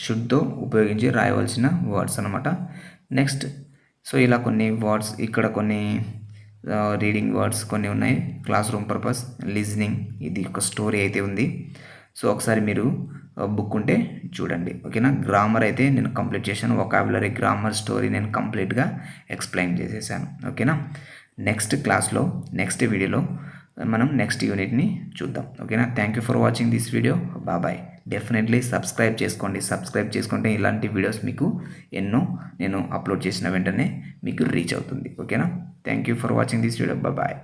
షుడ్తో ఉపయోగించి రాయవలసిన వర్డ్స్ అనమాట. నెక్స్ట్, సో ఇలా కొన్ని వర్డ్స్, ఇక్కడ కొన్ని రీడింగ్ వర్డ్స్ కొన్ని ఉన్నాయి. క్లాస్ రూమ్ పర్పస్, లిజనింగ్, ఇది ఒక స్టోరీ అయితే ఉంది. సో ఒకసారి మీరు బుక్ ఉంటే చూడండి. ఓకేనా? గ్రామర్ అయితే నేను కంప్లీట్ చేశాను, వొకాబులరీ, గ్రామర్, స్టోరీ నేను కంప్లీట్గా ఎక్స్ప్లెయిన్ చేసేసాను. ఓకేనా? నెక్స్ట్ క్లాస్లో, నెక్స్ట్ వీడియోలో మనం నెక్స్ట్ యూనిట్ని చూద్దాం. ఓకేనా? Thank you for watching this video. Bye. Definitely subscribe చేసుకోండి. సబ్స్క్రైబ్ చేసుకుంటే ఇలాంటి వీడియోస్ మీకు ఎన్నో నేను అప్లోడ్ చేసిన వెంటనే మీకు రీచ్ అవుతుంది. ఓకేనా? Thank you for watching this video. Bye.